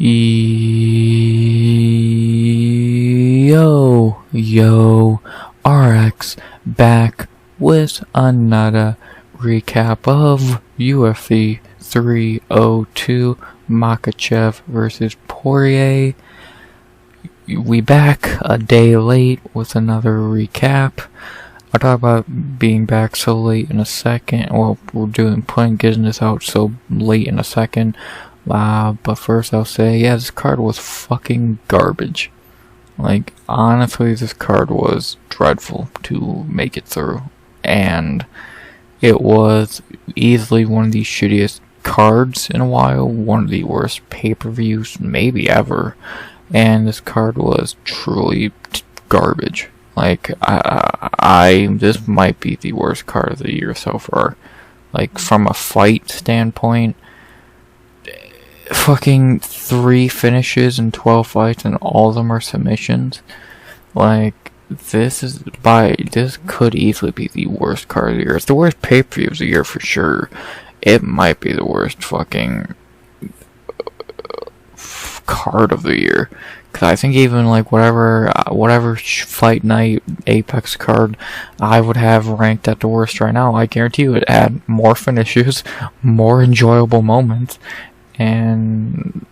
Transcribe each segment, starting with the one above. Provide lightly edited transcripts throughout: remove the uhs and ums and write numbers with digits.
Yo, RX back with another recap of UFC 302 Makhachev versus Poirier. We back a day late with another recap. I'll talk about being back so late in a second. Well, getting this out so late in a second. But first I'll say, yeah, this card was fucking garbage. Like, honestly, this card was dreadful to make it through. And it was easily one of the shittiest cards in a while. One of the worst pay-per-views maybe ever. And this card was truly garbage. Like, this might be the worst card of the year so far. Like, from a fight standpoint, fucking 3 finishes in 12 fights and all of them are submissions. Like, this could easily be the worst card of the year. It's the worst pay-per-view of the year for sure. It might be the worst fucking card of the year. Cause I think even like whatever fight night Apex card I would have ranked at the worst right now, I guarantee you it had more finishes, more enjoyable moments, and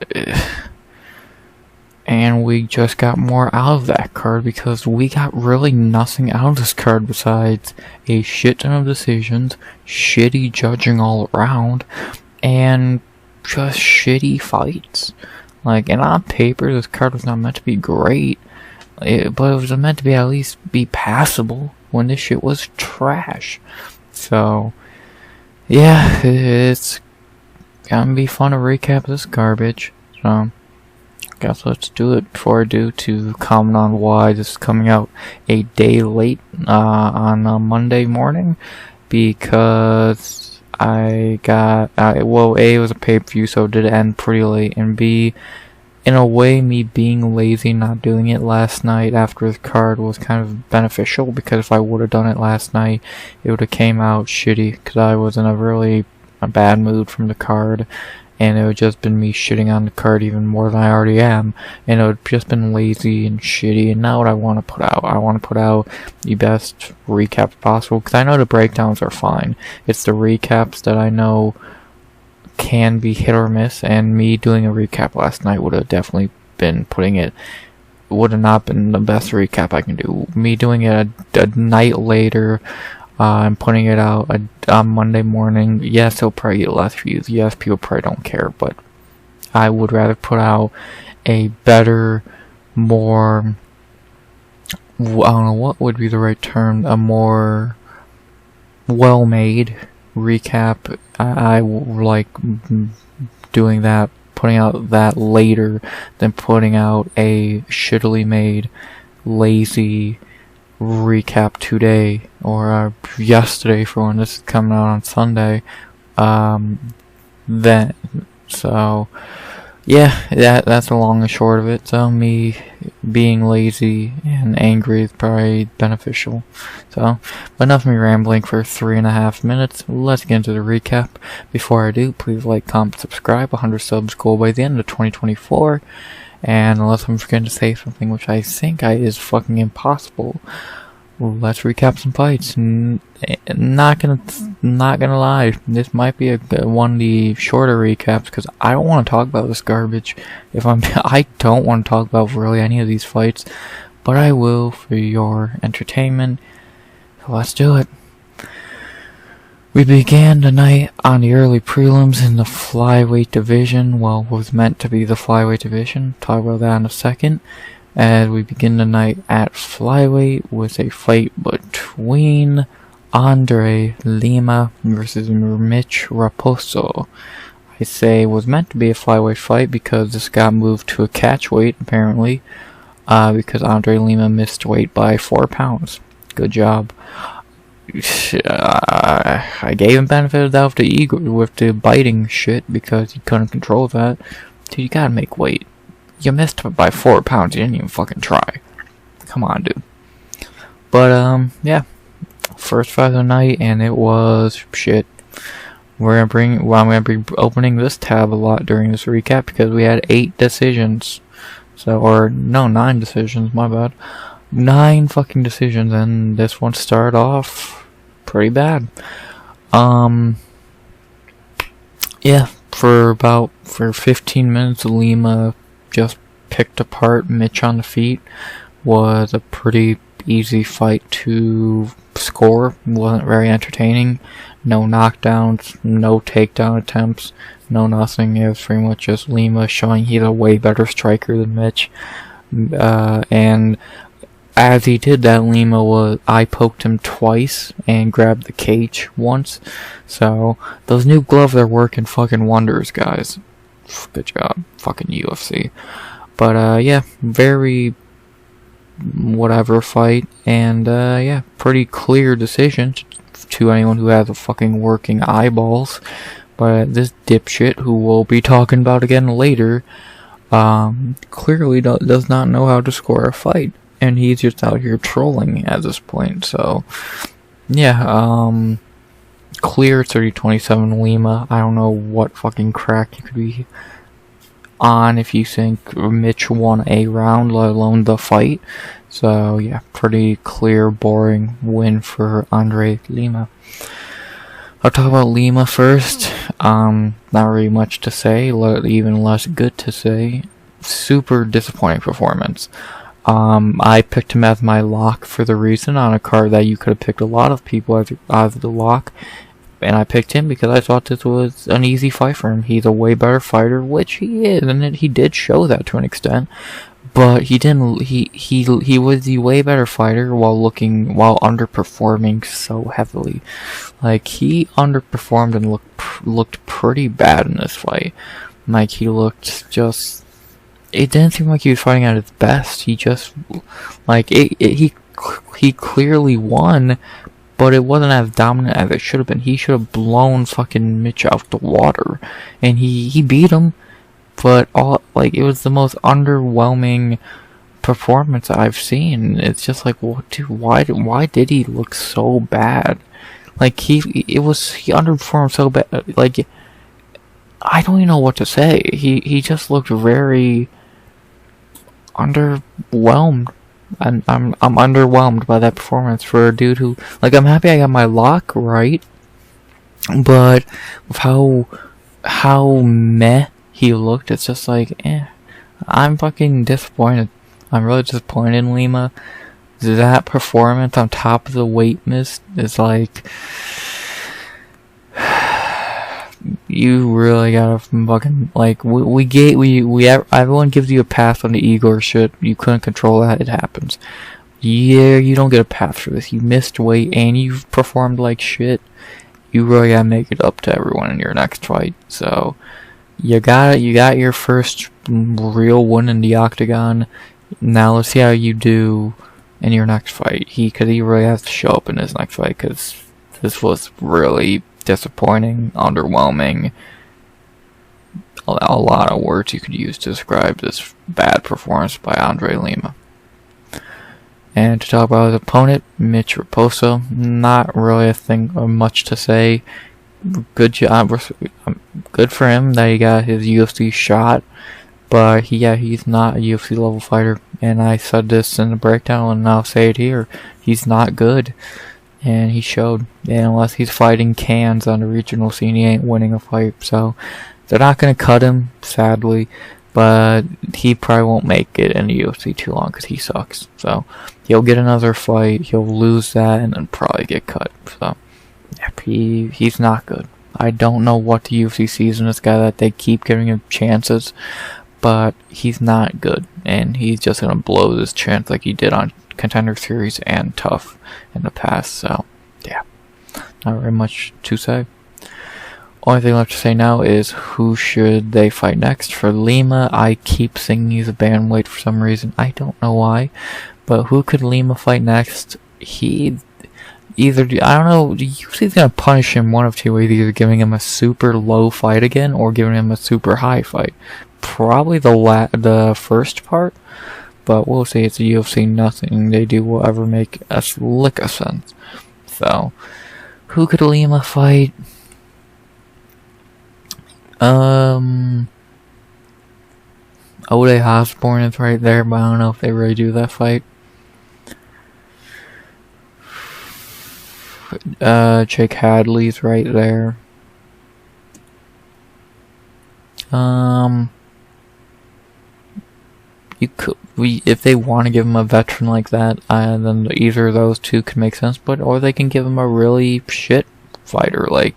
we just got more out of that card because we got really nothing out of this card besides a shit ton of decisions, shitty judging all around, and just shitty fights. Like, and on paper, this card was not meant to be great, but it was meant to be at least be passable when this shit was trash. So, yeah, it's gonna be fun to recap this garbage. So, guess let's do it. Before I do, to comment on why this is coming out a day late on a Monday morning, because A, it was a pay-per-view, so it did end pretty late, and B, in a way, me being lazy, not doing it last night after the card was kind of beneficial, because if I would have done it last night, it would have came out shitty, because I was in a bad mood from the card, and it would just been me shitting on the card even more than I already am, and it would just been lazy and shitty. And now what I want to put out, I want to put out the best recap possible, because I know the breakdowns are fine. It's the recaps that I know can be hit or miss, and me doing a recap last night would have definitely been would have not been the best recap I can do. Me doing it a night later, and putting it out on Monday morning, yes, it'll probably get less views. Yes, people probably don't care, but I would rather put out a better, more, I don't know what would be the right term, a more well-made recap. I like doing that, putting out that later than putting out a shittily made, lazy recap today or yesterday for when this is coming out on Sunday. Then, so yeah, that's the long and short of it. So me being lazy and angry is probably beneficial. So, but enough of me rambling for 3.5 minutes. Let's get into the recap. Before I do, please like, comment, subscribe. 100 subs goal by the end of 2024. And unless I'm forgetting to say something, which I think is fucking impossible, let's recap some fights. Not gonna lie, this might be one of the shorter recaps because I don't want to talk about this garbage. I don't want to talk about really any of these fights, but I will for your entertainment. So let's do it. We began tonight on the early prelims in the flyweight division. Well, what was meant to be the flyweight division. Talk about that in a second. As we begin tonight at flyweight with a fight between André Lima versus Mitch Raposo. I say it was meant to be a flyweight fight because this got moved to a catchweight apparently, because André Lima missed weight by 4 pounds. Good job. I gave him benefit of the doubt with the biting shit because he couldn't control that. Dude, you gotta make weight. You missed by 4 pounds. You didn't even fucking try. Come on, dude. But yeah, first fight of the night, and it was shit. I'm gonna be opening this tab a lot during this recap because we had 8 decisions. So, or no, 9 decisions, my bad. 9 fucking decisions, and this one started off pretty bad. Yeah, for 15 minutes, Lima just picked apart Mitch on the feet. Was a pretty easy fight to score. Wasn't very entertaining. No knockdowns, no takedown attempts, no nothing. It was pretty much just Lima showing he's a way better striker than Mitch. And as he did that, I poked him twice and grabbed the cage once. So those new gloves are working fucking wonders, guys. Good job, fucking UFC. But yeah, very whatever fight, and yeah, pretty clear decision to anyone who has a fucking working eyeballs. But this dipshit, who we'll be talking about again later, clearly does not know how to score a fight, and he's just out here trolling at this point. So yeah, clear 30-27 Lima. I don't know what fucking crack you could be on if you think Mitch won a round, let alone the fight. So yeah, pretty clear, boring win for André Lima. I'll talk about Lima first. Not really much to say, even less good to say. Super disappointing performance. I picked him as my lock for the reason on a card that you could have picked a lot of people as the lock. And I picked him because I thought this was an easy fight for him. He's a way better fighter, which he is, and he did show that to an extent. But he didn't. He was the way better fighter while underperforming so heavily. Like, he underperformed and looked pretty bad in this fight. Like, he looked just. It didn't seem like he was fighting at his best. He just, like, he clearly won. But it wasn't as dominant as it should have been. He should have blown fucking Mitch out the water. And he beat him. But it was the most underwhelming performance I've seen. It's just like, well, dude, why did he look so bad? Like, he underperformed so bad. Like, I don't even know what to say. He just looked very underwhelmed. And I'm underwhelmed by that performance for a dude who, like, I'm happy I got my lock right, but with how meh he looked, it's just like, I'm fucking disappointed. I'm really disappointed in Lima. That performance on top of the weight miss is like, you really gotta fucking, like, everyone gives you a pass on the Igor shit. You couldn't control that, it happens. Yeah, you don't get a pass for this. You missed weight and you've performed like shit. You really gotta make it up to everyone in your next fight. So, you got your first real win in the octagon. Now let's see how you do in your next fight. Cause he really has to show up in his next fight, cause this was really disappointing, underwhelming. A lot of words you could use to describe this bad performance by André Lima. And to talk about his opponent, Mitch Raposo, not really much to say. Good job, good for him that he got his UFC shot, but he's not a UFC level fighter. And I said this in the breakdown, and I'll say it here: he's not good. And he showed. And unless he's fighting cans on the regional scene, he ain't winning a fight. So they're not going to cut him, sadly. But he probably won't make it in the UFC too long because he sucks. So he'll get another fight, he'll lose that, and then probably get cut. So yeah, he's not good. I don't know what the UFC sees in this guy that they keep giving him chances. But he's not good. And he's just going to blow this chance like he did on Contender Series and Tough in the past. So yeah, not very much to say. Only thing left to say now is who should they fight next. For Lima, I keep thinking he's a bantamweight for some reason. I don't know why, but who could Lima fight next? I don't know. The UFC's gonna punish him one of two ways: either giving him a super low fight again, or giving him a super high fight. Probably the first part. But we'll see. It's a UFC. Nothing they do will ever make a lick of sense. So, who could Lima fight? Ode Osborne is right there, but I don't know if they really do that fight. Jake Hadley's right there. If they want to give him a veteran like that, then either of those two could make sense. Or they can give him a really shit fighter like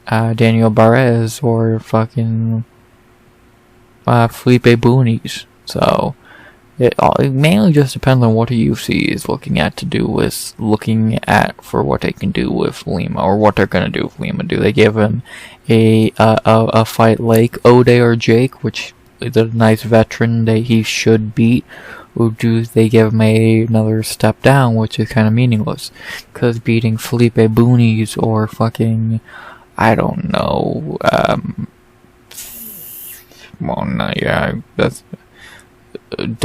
Daniel Perez or fucking Felipe Boonies. So it mainly just depends on what the UFC is looking at for what they can do with Lima, or what they're gonna do with Lima. Do they give him a fight like Ode or Jake, which is a nice veteran that he should beat, or do they give him another step down, which is kind of meaningless? Because beating Felipe Boonies or fucking, I don't know,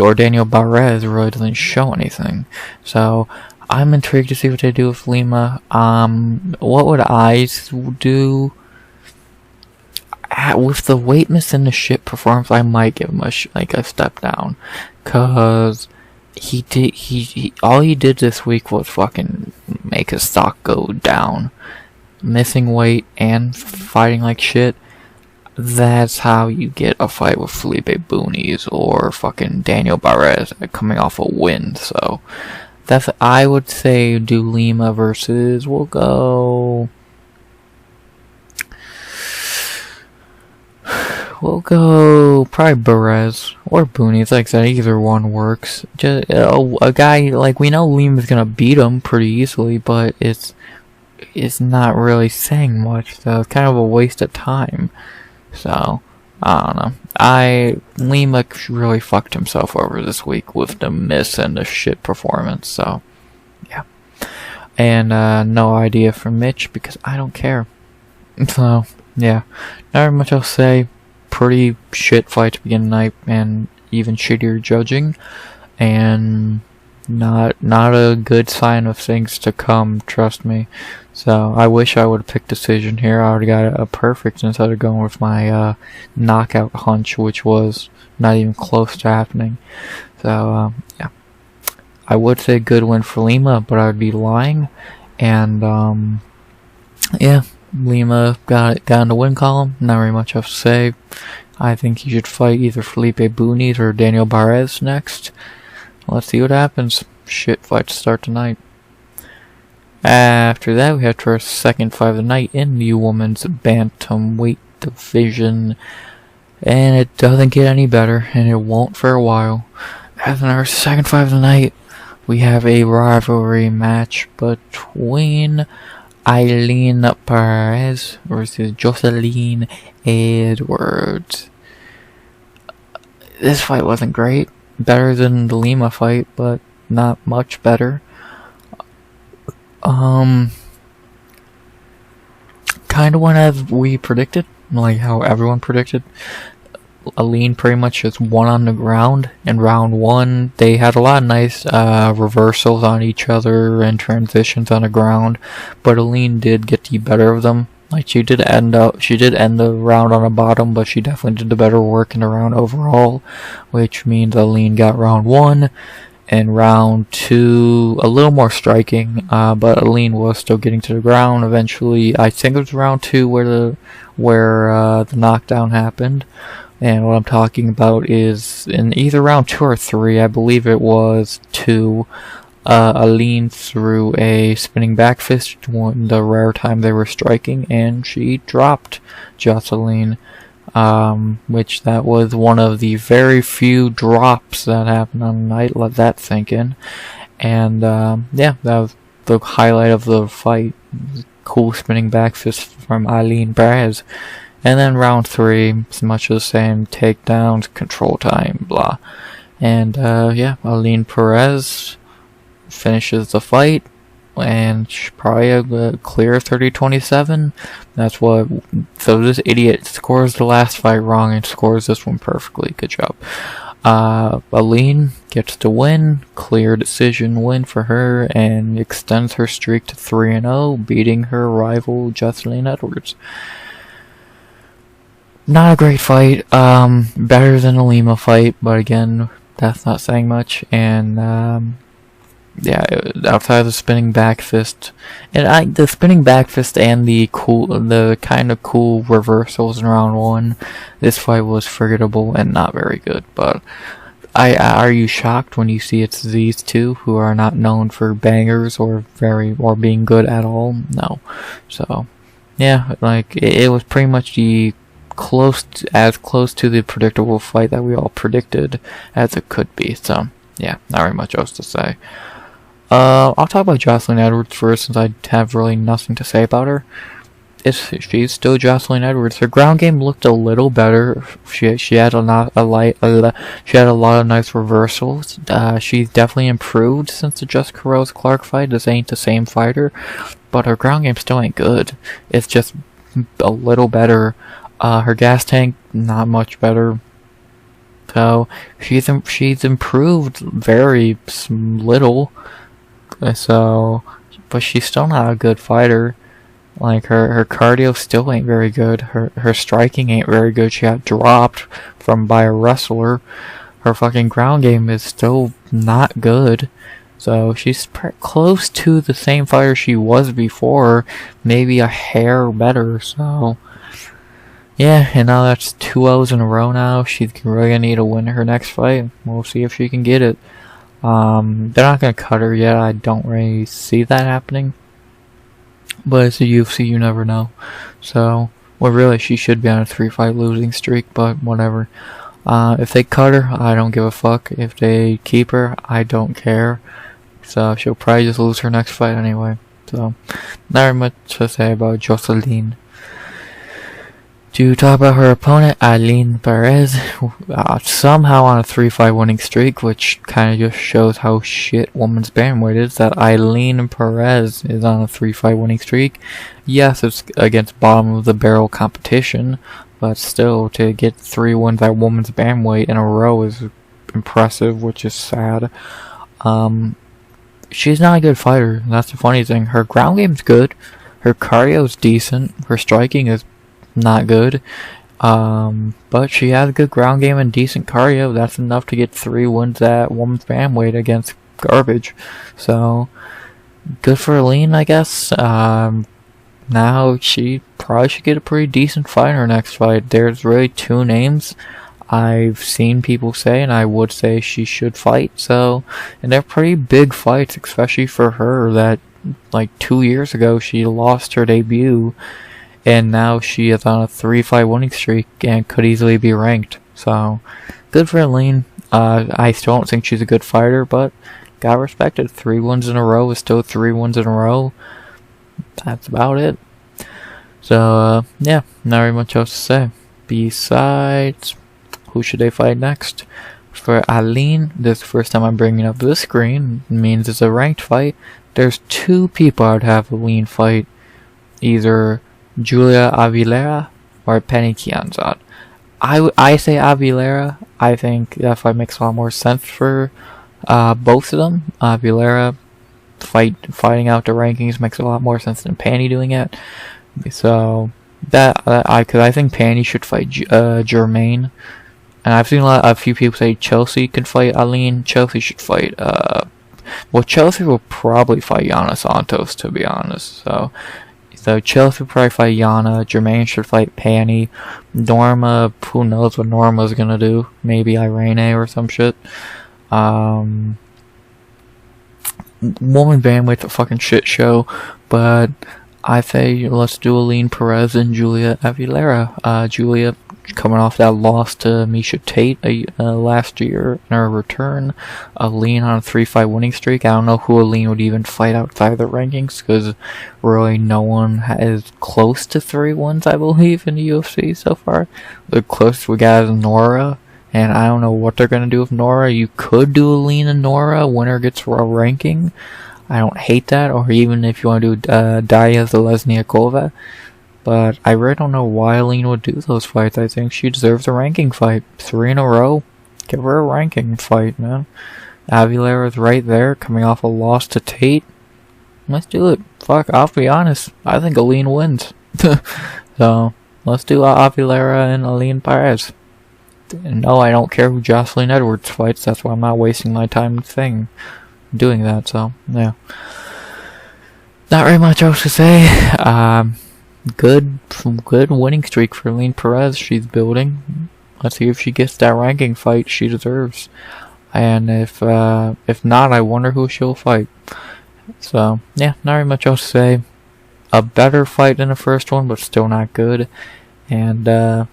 or Daniel Perez really doesn't show anything. So I'm intrigued to see what they do with Lima. What would I do? With the weight miss and the shit performance, I might give him a step down, cause all he did this week was fucking make his stock go down, missing weight and fighting like shit. That's how you get a fight with Felipe Boonies or fucking Daniel Perez coming off a win. So I would say do Lima versus, we'll go probably Perez or Boonies. Like I said, either one works. Just a guy, like, we know Lima's gonna beat him pretty easily, but it's not really saying much, so it's kind of a waste of time. So I don't know. Lima really fucked himself over this week with the miss and the shit performance. So yeah, and no idea from Mitch because I don't care. So yeah, not very much else to say. Pretty shit fight to begin the night, and even shittier judging, and not a good sign of things to come, trust me. So I wish I would have picked decision here. I would have got a perfect instead of going with my knockout hunch, which was not even close to happening. So yeah, I would say good win for Lima, but I would be lying. And yeah, Lima got in the win column. Not very much else to say. I think he should fight either Felipe Boonies or Daniel Perez next. Let's see what happens. Shit fight to start tonight. After that, we have to our second fight of the night in the women's bantamweight division. And it doesn't get any better, and it won't for a while. As in our second fight of the night, we have a rivalry match between Ailin Perez versus Joselyne Edwards. This fight wasn't great. Better than the Lima fight, but not much better. Kind of went as we predicted, like how everyone predicted. Ailin pretty much just won on the ground. In round one, they had a lot of nice reversals on each other and transitions on the ground, but Ailin did get the better of them. Like she did end the round on the bottom, but she definitely did the better work in the round overall, which means Ailin got round one. And round two, a little more striking, but Ailin was still getting to the ground eventually. I think it was round two where the knockdown happened. And what I'm talking about is in either round 2 or 3, I believe it was 2, Ailin threw a spinning back fist, the rare time they were striking, and she dropped Joselyne, which that was one of the very few drops that happened on the night. Let that sink in. And yeah, that was the highlight of the fight. Cool spinning back fist from Ailin Perez. And then round 3, it's much of the same, takedowns, control time, blah. And yeah, Ailin Perez finishes the fight, and probably a clear 30-27. That's what. So this idiot scores the last fight wrong and scores this one perfectly. Good job. Ailin gets to win, clear decision win for her, and extends her streak to 3-0, beating her rival Joselyne Edwards. Not a great fight. Better than a Lima fight, but again, that's not saying much. And yeah, outside of the spinning back fist, and the spinning back fist and the kind of cool reversals in round 1, this fight was forgettable and not very good. But are you shocked when you see it's these two who are not known for bangers or being good at all? No. So yeah, like it was pretty much as close to the predictable fight that we all predicted as it could be. So yeah, not very much else to say. I'll talk about Joselyne Edwards first, since I have really nothing to say about her. She's still Joselyne Edwards. Her ground game looked a little better. She had a lot of nice reversals. She's definitely improved since the Jessica Rose Clark fight. This ain't the same fighter, but her ground game still ain't good. It's just a little better. Her gas tank, not much better. So she's improved very little. So, but she's still not a good fighter. Like her cardio still ain't very good. Her striking ain't very good. She got dropped by a wrestler. Her fucking ground game is still not good. So she's close to the same fighter she was before, maybe a hair better. So yeah, and now that's 2 O's in a row now. She's really gonna need to win her next fight. We'll see if she can get it. They're not gonna cut her yet. I don't really see that happening. But it's a UFC, you never know. So, well, really, she should be on a 3-fight losing streak, but whatever. If they cut her, I don't give a fuck. If they keep her, I don't care. So, she'll probably just lose her next fight anyway. So, not very much to say about Joselyne. To talk about her opponent, Ailin Perez, somehow on a 3-fight winning streak, which kind of just shows how shit women's bantamweight is, that Ailin Perez is on a 3-fight winning streak. Yes, it's against bottom of the barrel competition, but still, to get 3 wins at women's bantamweight in a row is impressive, which is sad. She's not a good fighter, and that's the funny thing. Her ground game's good, her cardio's decent, her striking is not good, but she has a good ground game and decent cardio. That's enough to get 3 wins at women's bantamweight against garbage. So good for Ailin, I guess. Now she probably should get a pretty decent fight in her next fight. There's really 2 names I've seen people say, and I would say she should fight. So, and they're pretty big fights, especially for her. That like 2 years ago she lost her debut. And now she is on a 3-fight winning streak and could easily be ranked. So, good for Ailin. I still don't think she's a good fighter, but got respected. 3 wins in a row is still 3 wins in a row. That's about it. So, yeah, not very much else to say. Besides, who should they fight next? For Ailin, this is the first time I'm bringing up this screen. It means it's a ranked fight. There's 2 people I'd have Ailin fight. Either Julia Avila or Penny Kianzad. I say Avila. I think that fight makes a lot more sense for both of them. Avila fighting out the rankings makes a lot more sense than Penny doing it. So because I think Penny should fight Germaine, and I've seen a few people say Chelsea could fight Ailin. Chelsea should fight. Well, Chelsea will probably fight Yana Santos, to be honest. So Chelsea will probably fight Yana. Germaine should fight Penny. Norma, who knows what Norma's gonna do? Maybe Irene or some shit. Woman bandwidth's a fucking shit show, but I say let's do Ailin Perez and Julia Avila. Julia coming off that loss to Miesha Tate last year in her return. Ailin on a 3-fight winning streak. I don't know who Ailin would even fight outside the rankings, because really no one is close to 3 wins, I believe, in the UFC so far. The closest we got is Nora, and I don't know what they're going to do with Nora. You could do Ailin and Nora, winner gets a ranking. I don't hate that, or even if you want to do Daria Zelezniakova. But I really don't know why Ailin would do those fights. I think she deserves a ranking fight. 3 in a row. Give her a ranking fight, man. Avila is right there, coming off a loss to Tate. Let's do it. Fuck, I'll be honest. I think Ailin wins. So, let's do Ailin and Ailin Perez. No, I don't care who Joselyne Edwards fights. That's why I'm not wasting my time doing that. So yeah, not very much else to say. Good winning streak for Ailin Perez. She's building. Let's see if she gets that ranking fight she deserves. And if not, I wonder who she'll fight. So yeah, not very much else to say. A better fight than the first one, but still not good. And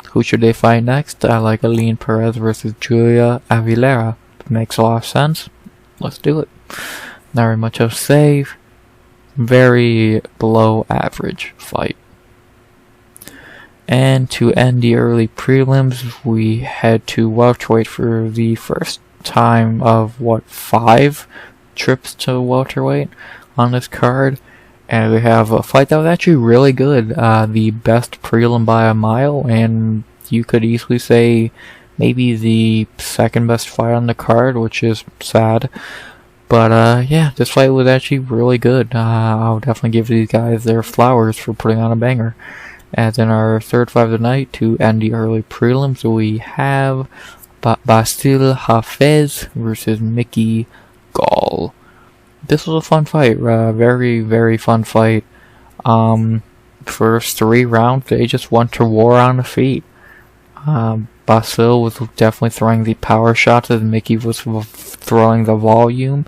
who should they fight next? I like Ailin Perez versus Julia Aguilera. Makes a lot of sense. Let's do it. Not very much else to say. Very below average fight. And to end the early prelims, we head to welterweight for the first time of 5 trips to welterweight on this card. And we have a fight that was actually really good. The best prelim by a mile, and you could easily say maybe the second best fight on the card, which is sad. But yeah, this fight was actually really good. I'll definitely give these guys their flowers for putting on a banger. As in our third fight of the night, to end the early prelims, we have Bassil Hafez versus Mickey Gall. This was a fun fight, very, very fun fight. First 3 rounds, they just went to war on the feet. Bassil was definitely throwing the power shots as Mickey was throwing the volume.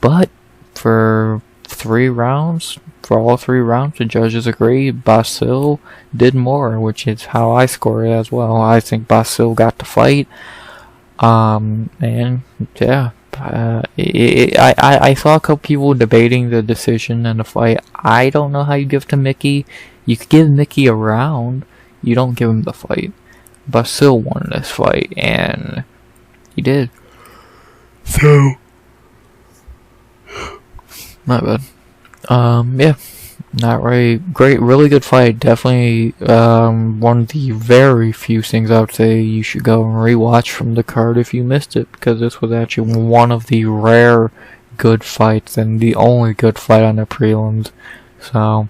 But for all 3 rounds, the judges agree Bassil did more, which is how I score it as well. I think Bassil got the fight. And yeah. I saw a couple people debating the decision and the fight. I don't know how you give to Mickey. You could give Mickey a round. You don't give him the fight. Bassil won this fight, and he did. So, not bad. Yeah, not right. Great, really good fight. Definitely one of the very few things I would say you should go and rewatch from the card if you missed it, because this was actually one of the rare good fights and the only good fight on the prelims. So,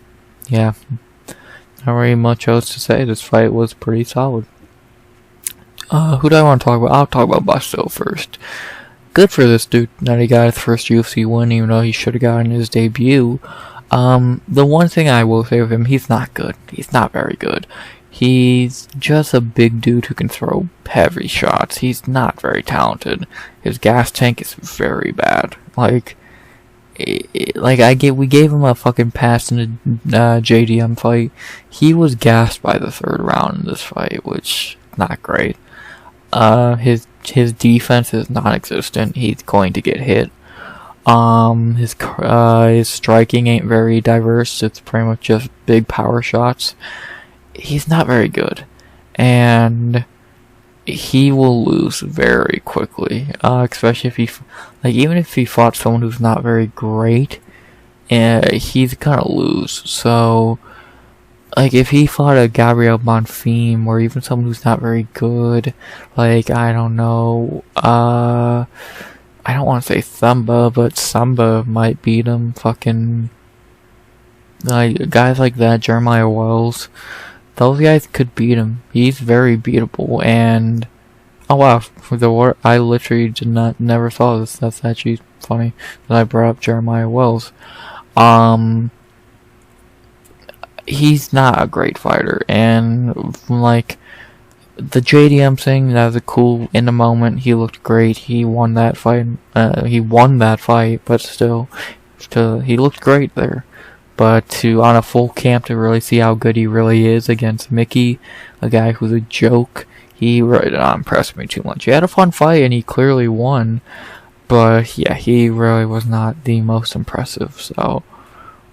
yeah, not very much else to say. This fight was pretty solid. Who do I want to talk about? I'll talk about Bassil first. Good for this dude that he got his first UFC win, even though he should have gotten his debut. The one thing I will say with him, he's not good. He's not very good. He's just a big dude who can throw heavy shots. He's not very talented. His gas tank is very bad. We gave him a fucking pass in the JDM fight. He was gassed by the 3rd round in this fight, which not great. His defense is non-existent. He's going to get hit. His striking ain't very diverse. It's pretty much just big power shots. He's not very good, and he will lose very quickly. Especially if even if he fought someone who's not very great, he's gonna lose. So, if he fought a Gabriel Bonfim or even someone who's not very good, I don't know, I don't want to say Thumba, but Samba might beat him. Fucking, guys like that, Jeremiah Wells, those guys could beat him. He's very beatable, and, oh wow, I literally never saw this. That's actually funny that I brought up Jeremiah Wells. He's not a great fighter, and the JDM thing, that was a cool in the moment. He looked great. He won that fight. But still, he looked great there. But on a full camp to really see how good he really is against Mickey, a guy who's a joke, he really did not impress me too much. He had a fun fight and he clearly won, but yeah, he really was not the most impressive. So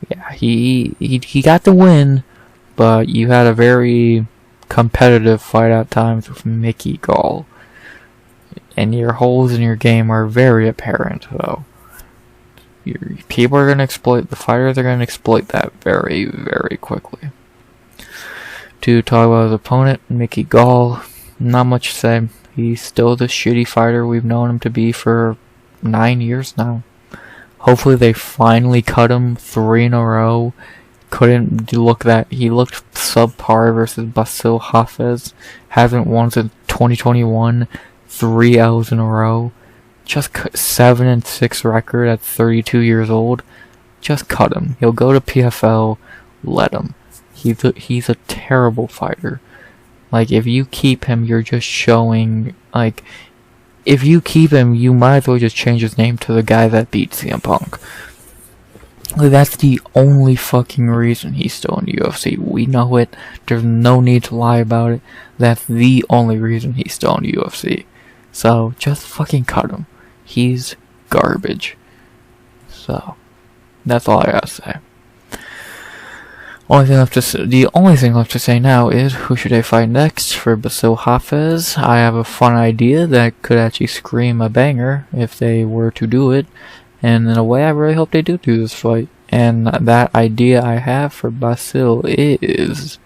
yeah, he got the win, but you had a very competitive fight at times with Mickey Gall, and your holes in your game are very apparent. So people are gonna exploit, the fighters are gonna exploit that very, very quickly. To talk about his opponent, Mickey Gall, not much to say. He's still the shitty fighter we've known him to be for 9 years now. Hopefully they finally cut him 3 in a row, couldn't look that. He looked subpar versus Bassil Hafez. Hasn't won since 2021. 3 L's in a row. Just 7-6 record at 32 years old. Just cut him. He'll go to PFL. Let him. He's a terrible fighter. Like, if you keep him, you're just showing, like, if you keep him, you might as well just change his name to the guy that beat CM Punk. Like, that's the only fucking reason he's still in the UFC. We know it. There's no need to lie about it. That's the only reason he's still in the UFC. So, just fucking cut him. He's garbage. So, that's all I gotta say. The only thing left to say now is, who should I fight next for Bassil Hafez? I have a fun idea that could actually scream a banger if they were to do it. And in a way, I really hope they do this fight. And that idea I have for Bassil is...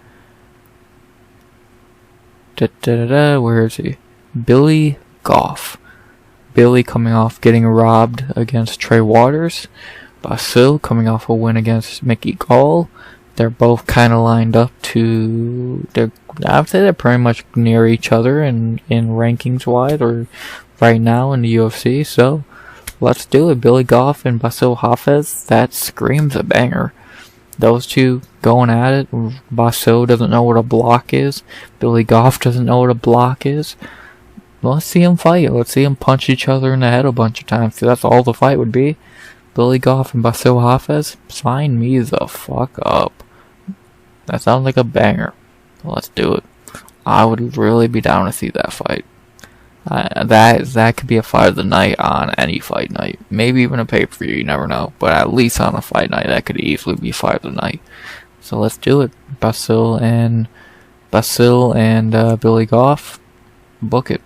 where is he? Billy Goff. Billy coming off getting robbed against Trey Waters. Bassil coming off a win against Mickey Gall. They're both kind of lined up to... I would say they're pretty much near each other in rankings-wise, or right now in the UFC, so let's do it. Billy Goff and Bassil Hafez, that screams a banger. Those two going at it. Bassil doesn't know what a block is. Billy Goff doesn't know what a block is. Let's see them fight. Let's see them punch each other in the head a bunch of times, because that's all the fight would be. Billy Goff and Bassil Hafez, sign me the fuck up. That sounds like a banger. Let's do it. I would really be down to see that fight. That could be a fight of the night on any fight night. Maybe even a pay-per-view, you never know. But at least on a fight night, that could easily be fight of the night. So let's do it. Bassil and Billy Goff, book it.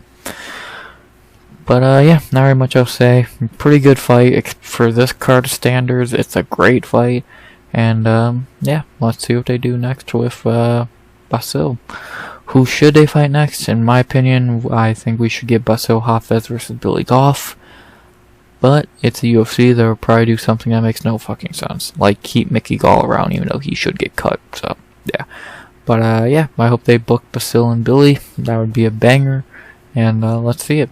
But yeah, not very much else to say. Pretty good fight for this card standards. It's a great fight. And yeah, let's see what they do next with Bassil. Who should they fight next? In my opinion, I think we should get Bassil Hafez versus Billy Goff. But it's the UFC, they'll probably do something that makes no fucking sense. Like keep Mickey Gall around even though he should get cut. So, yeah. But yeah, I hope they book Bassil and Billy. That would be a banger. And let's see it.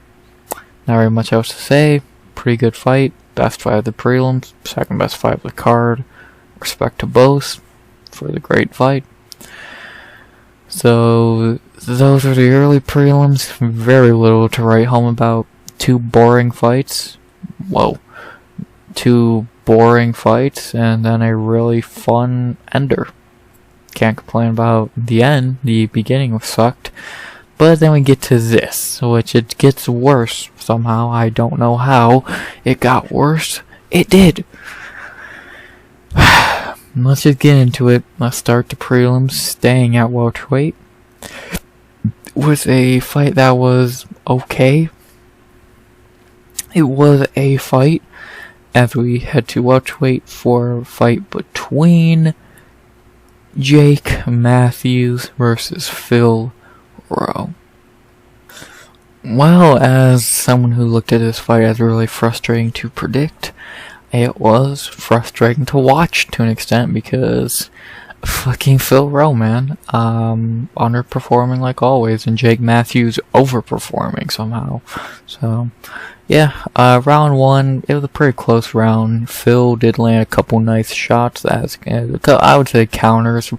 Not very much else to say. Pretty good fight. Best fight of the prelims. Second best fight of the card. Respect to both for the great fight. So those are the early prelims. Very little to write home about. 2 boring fights. Whoa. 2 boring fights and then a really fun ender. Can't complain about the end. The beginning sucked. But then we get to this, which it gets worse somehow. I don't know how it got worse. It did. Let's just get into it. Let's start the prelims. Staying at welterweight was a fight that was okay. It was a fight as we head to welterweight for a fight between Jake Matthews versus Phil Rowe. Well, as someone who looked at this fight as really frustrating to predict, it was frustrating to watch to an extent because fucking Phil Rowe, man. Underperforming like always, and Jake Matthews overperforming somehow. So, yeah, round 1, it was a pretty close round. Phil did land a couple nice shots, as I would say counters,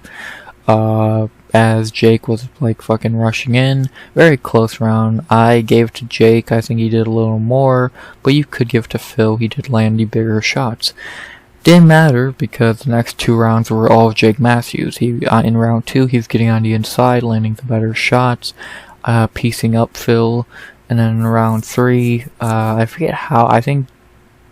as Jake was like fucking rushing in. Very close round. I gave it to Jake. I think he did a little more, but you could give it to Phil. He did land the bigger shots. Didn't matter because the next 2 rounds were all of Jake Matthews. In round 2, he's getting on the inside, landing the better shots, piecing up Phil, and then in round 3, I forget how. I think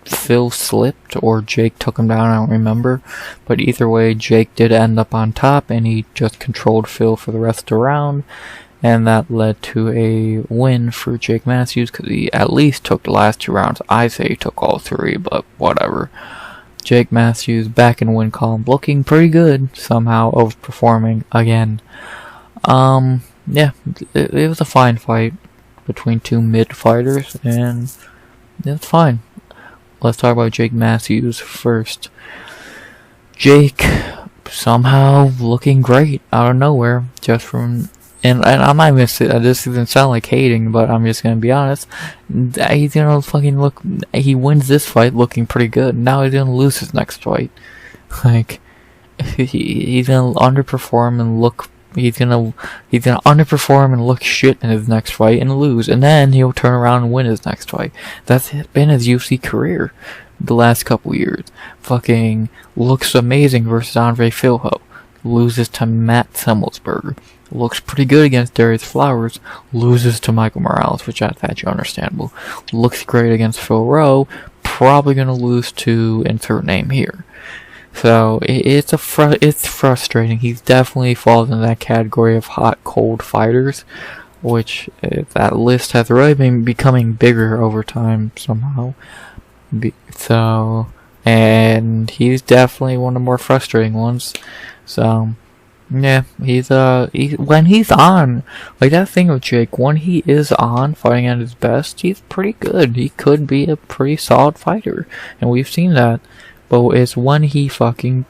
Phil slipped or Jake took him down, I don't remember, but either way Jake did end up on top and he just controlled Phil for the rest of the round, and that led to a win for Jake Matthews because he at least took the last 2 rounds. I say he took all 3, but whatever. Jake Matthews back in win column, looking pretty good, somehow overperforming again. Yeah, it was a fine fight between 2 mid fighters and it's fine. Let's talk about Jake Matthews first. Jake somehow looking great out of nowhere, just from. And I'm not even saying this doesn't sound like hating, but I'm just gonna be honest. He's gonna fucking look. He wins this fight looking pretty good. Now he's gonna lose his next fight. Like he's gonna underperform and look. He's gonna underperform and look shit in his next fight and lose, and then he'll turn around and win his next fight. That's been his UFC career the last couple years. Fucking looks amazing versus André Filho. Loses to Matt Semmelsberger. Looks pretty good against Darius Flowers. Loses to Michael Morales, which I thought you understandable. Looks great against Phil Rowe. Probably gonna lose to insert name here. So it's frustrating. He's definitely falls in that category of hot cold fighters, which that list has really been becoming bigger over time somehow. And he's definitely one of the more frustrating ones. So yeah, when he's on, like that thing with Jake, when he is on fighting at his best, he's pretty good. He could be a pretty solid fighter, and we've seen that. But it's when he fucking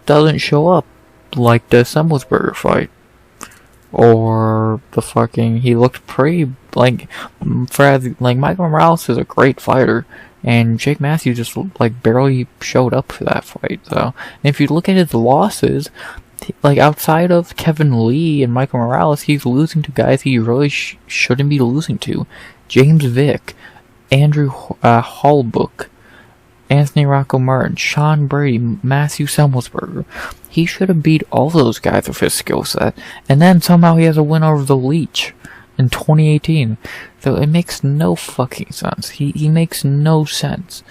doesn't show up, like the Semmelsberger fight, or the fucking he looked pretty like Michael Morales is a great fighter, and Jake Matthews just like barely showed up for that fight. So, and if you look at his losses, like outside of Kevin Lee and Michael Morales, he's losing to guys he really shouldn't be losing to: James Vick, Andrew Hallbook, Anthony Rocco Martin, Sean Brady, Matthew Semmelsberger. He should have beat all those guys with his skill set. And then somehow he has a win over the Leech in 2018. So it makes no fucking sense. He makes no sense.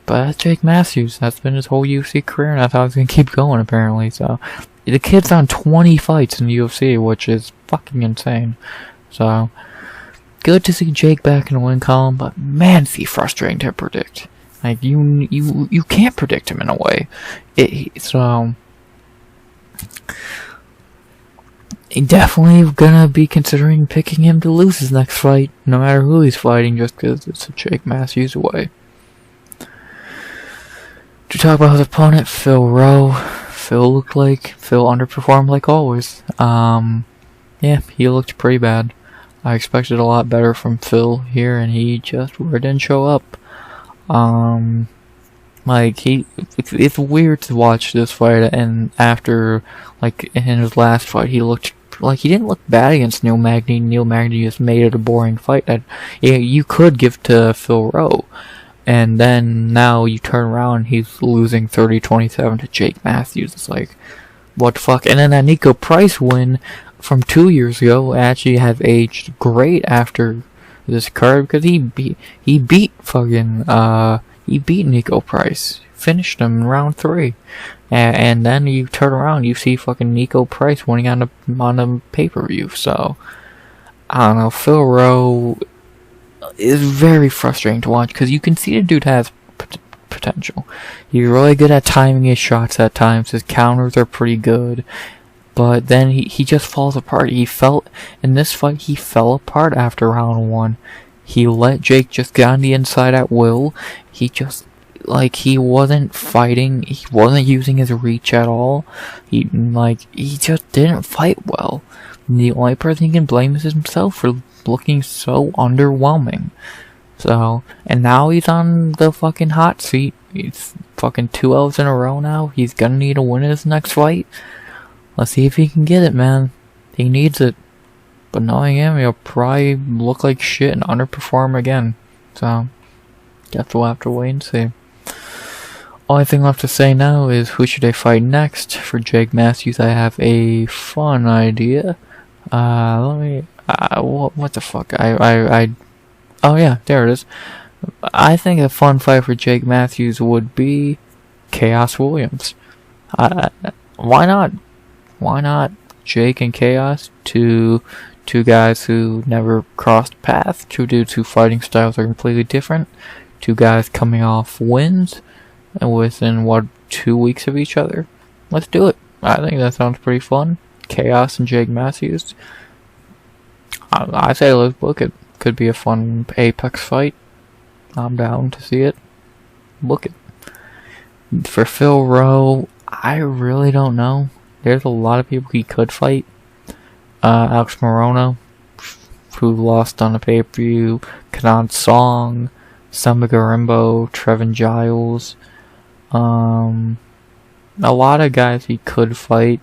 But that's Jake Matthews. That's been his whole UFC career, and that's how he's going to keep going, apparently. So the kid's on 20 fights in the UFC, which is fucking insane. So good to see Jake back in the win column, but man, is he frustrating to predict. Like, you can't predict him in a way. So, definitely gonna be considering picking him to lose his next fight, no matter who he's fighting, just because it's a Jake Matthews way. To talk about his opponent, Phil Rowe. Phil underperformed like always. Yeah, he looked pretty bad. I expected a lot better from Phil here, and he just didn't show up. It's weird to watch this fight, and after, like, in his last fight, he looked like he didn't look bad against Neil Magny. Neil Magny just made it a boring fight that you could give to Phil Rowe, and then now you turn around and he's losing 30-27 to Jake Matthews. It's like, what the fuck? And then that Niko Price win from 2 years ago actually has aged great after this card, because he beat Niko Price, finished him in round 3, and then you turn around, you see fucking Niko Price winning on a pay-per-view. So I don't know, Phil Rowe is very frustrating to watch, because you can see the dude has potential. He's really good at timing his shots at times. His counters are pretty good. But then he just falls apart. In this fight, he fell apart after round 1. He let Jake just get on the inside at will. He just, he wasn't fighting. He wasn't using his reach at all. He just didn't fight well. And the only person he can blame is himself for looking so underwhelming. So, and now he's on the fucking hot seat. He's fucking 2 L's in a row now. He's gonna need a win in his next fight. Let's see if he can get it, man. He needs it. But knowing him, he'll probably look like shit and underperform again. So, guess we'll have to wait and see. Only thing left to say now is who should I fight next? For Jake Matthews, I have a fun idea. What the fuck? Oh yeah, there it is. I think a fun fight for Jake Matthews would be Chaos Williams. Why not? Why not Jake and Chaos? Two guys who never crossed paths. Two dudes whose fighting styles are completely different. Two guys coming off wins within 2 weeks of each other. Let's do it. I think that sounds pretty fun. Chaos and Jake Matthews. I say let's book it. Could be a fun Apex fight. I'm down to see it. Book it. For Phil Rowe, I really don't know. There's a lot of people he could fight. Alex Morono, who lost on a pay-per-view, Kanan Song, Samba Garimbo, Trevin Giles. A lot of guys he could fight.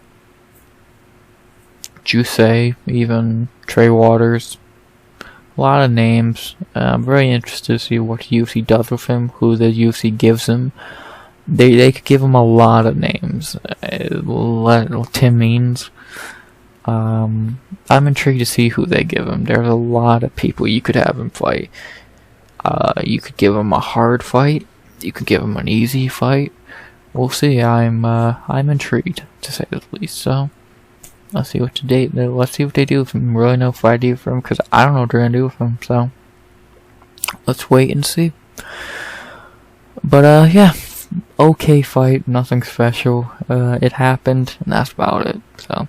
Juice, even Trey Waters. A lot of names. I'm very interested to see what UFC does with him, who the UFC gives him. They could give him a lot of names. Tim Means. I'm intrigued to see who they give him. There's a lot of people you could have him fight. You could give him a hard fight. You could give him an easy fight. We'll see. I'm intrigued, to say the least. So let's see what they do with him. Really no idea for him, because I don't know what they're gonna do with him. So let's wait and see. But yeah, okay fight, nothing special. It happened, and that's about it. So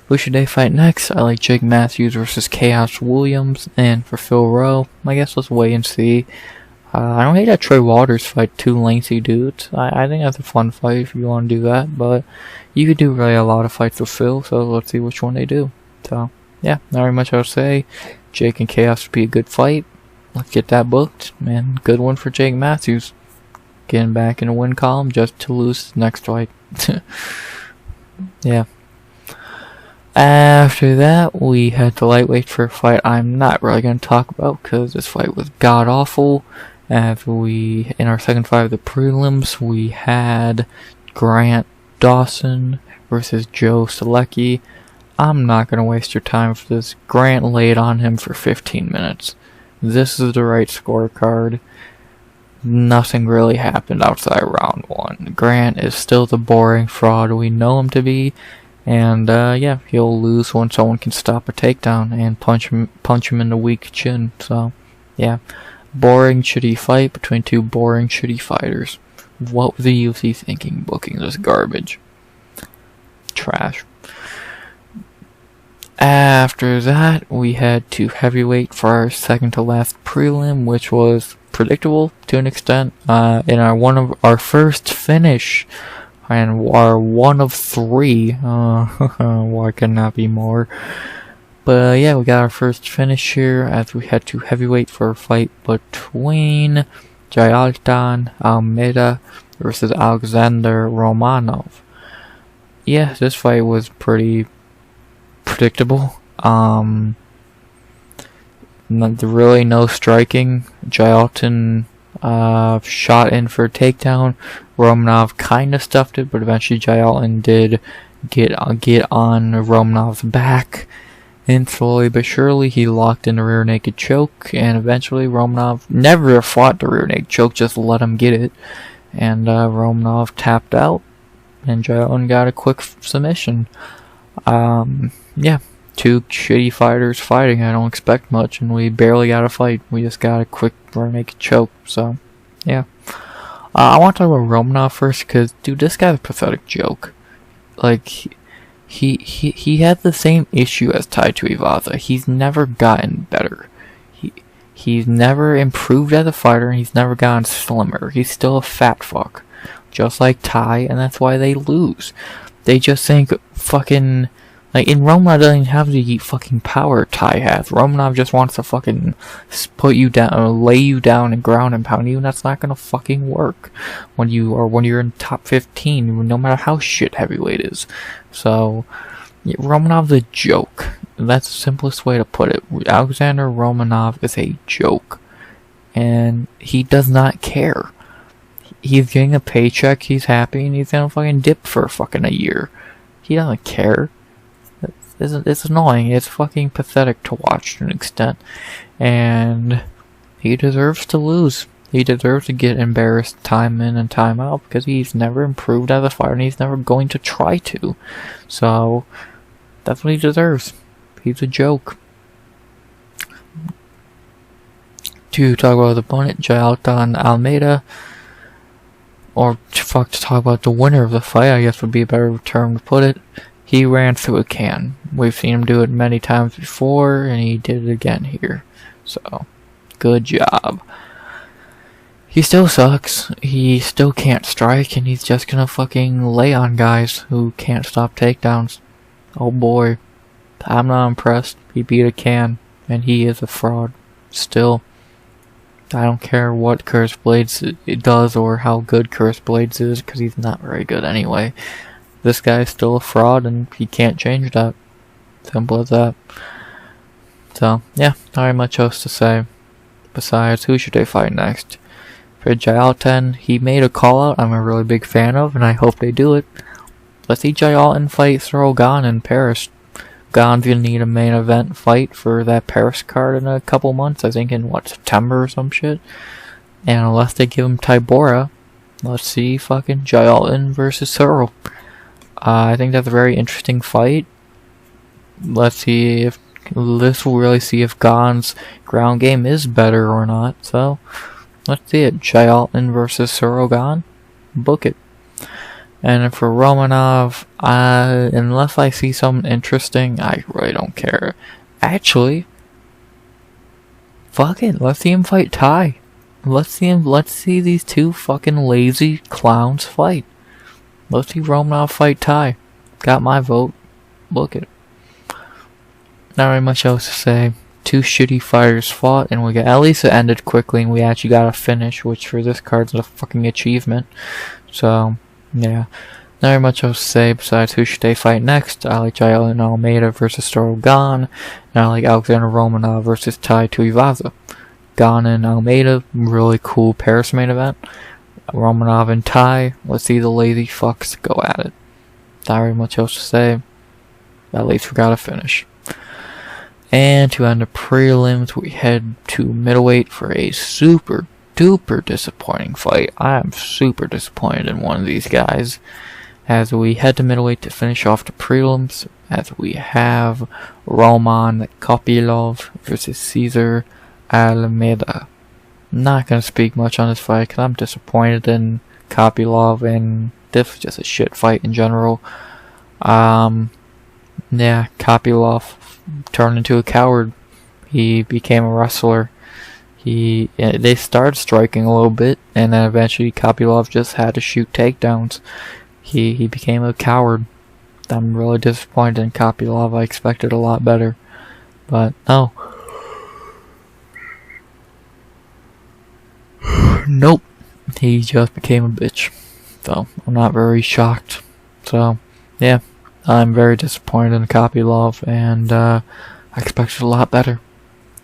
who should they fight next? I like Jake Matthews versus Chaos Williams, and for Phil Rowe, I guess let's wait and see. I don't hate that Trey Waters fight, two lengthy dudes. I think that's a fun fight if you want to do that, but you could do really a lot of fights with Phil, so let's see which one they do. So, yeah, not very much else to say. Jake and Chaos would be a good fight. Let's get that booked, man. Good one for Jake Matthews. Getting back in the win column just to lose the next fight. Yeah. After that, we had the lightweight for a fight I'm not really going to talk about because this fight was god-awful. After in our second fight of the prelims, we had Grant Dawson versus Joe Solecki. I'm not going to waste your time for this. Grant laid on him for 15 minutes. This is the right scorecard. Nothing really happened outside round one. Grant is still the boring fraud we know him to be. And yeah, he'll lose when someone can stop a takedown and punch him in the weak chin. So, yeah. Boring, shitty fight between two boring, shitty fighters. What was the UFC thinking booking this garbage? Trash. After that, we had two heavyweight for our second to last prelim, which was predictable to an extent. In our first finish, and our one of three. Why can that be more? But yeah, we got our first finish here as we had two heavyweight for a fight between Jailton Almeida versus Alexandr Romanov. Yeah, this fight was pretty predictable. Really no striking. Jailton shot in for a takedown. Romanov kind of stuffed it, but eventually Jailton did get on Romanov's back. And slowly but surely he locked in the rear naked choke, and eventually Romanov never fought the rear naked choke, just let him get it. And Romanov tapped out, and Jailton got a quick submission. Yeah, two shitty fighters fighting. I don't expect much, and we barely got a fight. We just got a quick rear naked choke. So, yeah. I want to talk about Romanov first, because, dude, this guy's a pathetic joke. Like, he had the same issue as Tai Tuivasa. He's never gotten better. He's never improved as a fighter, and he's never gotten slimmer. He's still a fat fuck. Just like Tai, and that's why they lose. They just think fucking... Like, in Romanov doesn't have the fucking power Tai has. Romanov just wants to fucking put you down, or lay you down and ground and pound you, and that's not gonna fucking work when you're in top 15, no matter how shit heavyweight is. So, yeah, Romanov's a joke. That's the simplest way to put it. Alexandr Romanov is a joke. And he does not care. He's getting a paycheck, he's happy, and he's gonna fucking dip for fucking a year. He doesn't care. It's annoying. It's fucking pathetic to watch to an extent. And he deserves to lose. He deserves to get embarrassed time in and time out because he's never improved as a fighter and he's never going to try to. So, that's what he deserves. He's a joke. To talk about the opponent, Jailton Almeida, or to talk about the winner of the fight, I guess would be a better term to put it. He ran through a can. We've seen him do it many times before, and he did it again here. So, good job. he still sucks. He still can't strike, and he's just gonna fucking lay on guys who can't stop takedowns. Oh boy. I'm not impressed. He beat a can, and he is a fraud. Still. I don't care what Curse Blades it does or how good Curse Blades is, because he's not very good anyway. This guy's still a fraud, and he can't change that. Simple as that. So, yeah, not very much else to say. Besides, who should they fight next? For Jailton, he made a call out I'm a really big fan of, and I hope they do it. Let's see Jailton fight Gall in Paris. Gall's gonna need a main event fight for that Paris card in a couple months, I think in September or some shit. And unless they give him Tybora, let's see fucking Jailton versus Rowe. I think that's a very interesting fight. Let's see if this will really see if Gall's ground game is better or not. So let's see it. Jailton versus Gall. Book it. And for Romanov, unless I see something interesting, I really don't care. Actually, fuck it. Let's see him fight Ty. Let's see these two fucking lazy clowns fight. Let's see Romanov fight Ty. Got my vote. Book it. Not very much else to say. Two shitty fighters fought, and at least it ended quickly, and we actually got a finish, which for this card's a fucking achievement. So, yeah. Not very much else to say besides who should they fight next. I like Jailton and Almeida versus Gall, and I like Alexandr Romanov versus Tai Tuivasa. Gall and Almeida, really cool Paris main event. Romanov and Tai, let's see the lazy fucks go at it. Not very much else to say. At least we got a finish. And to end the prelims, we head to middleweight for a super duper disappointing fight. I am super disappointed in one of these guys. As we head to middleweight to finish off the prelims, as we have Roman Kopylov versus César Almeida. Not gonna speak much on this fight because I'm disappointed in Kopylov, and this was just a shit fight in general. Yeah, Kopylov turned into a coward. He became a wrestler. They started striking a little bit, and then eventually Kopylov just had to shoot takedowns. He became a coward. I'm really disappointed in Kopylov. I expected a lot better, but no. Nope. He just became a bitch. So I'm not very shocked. So yeah, I'm very disappointed in Kopylov, and I expected a lot better.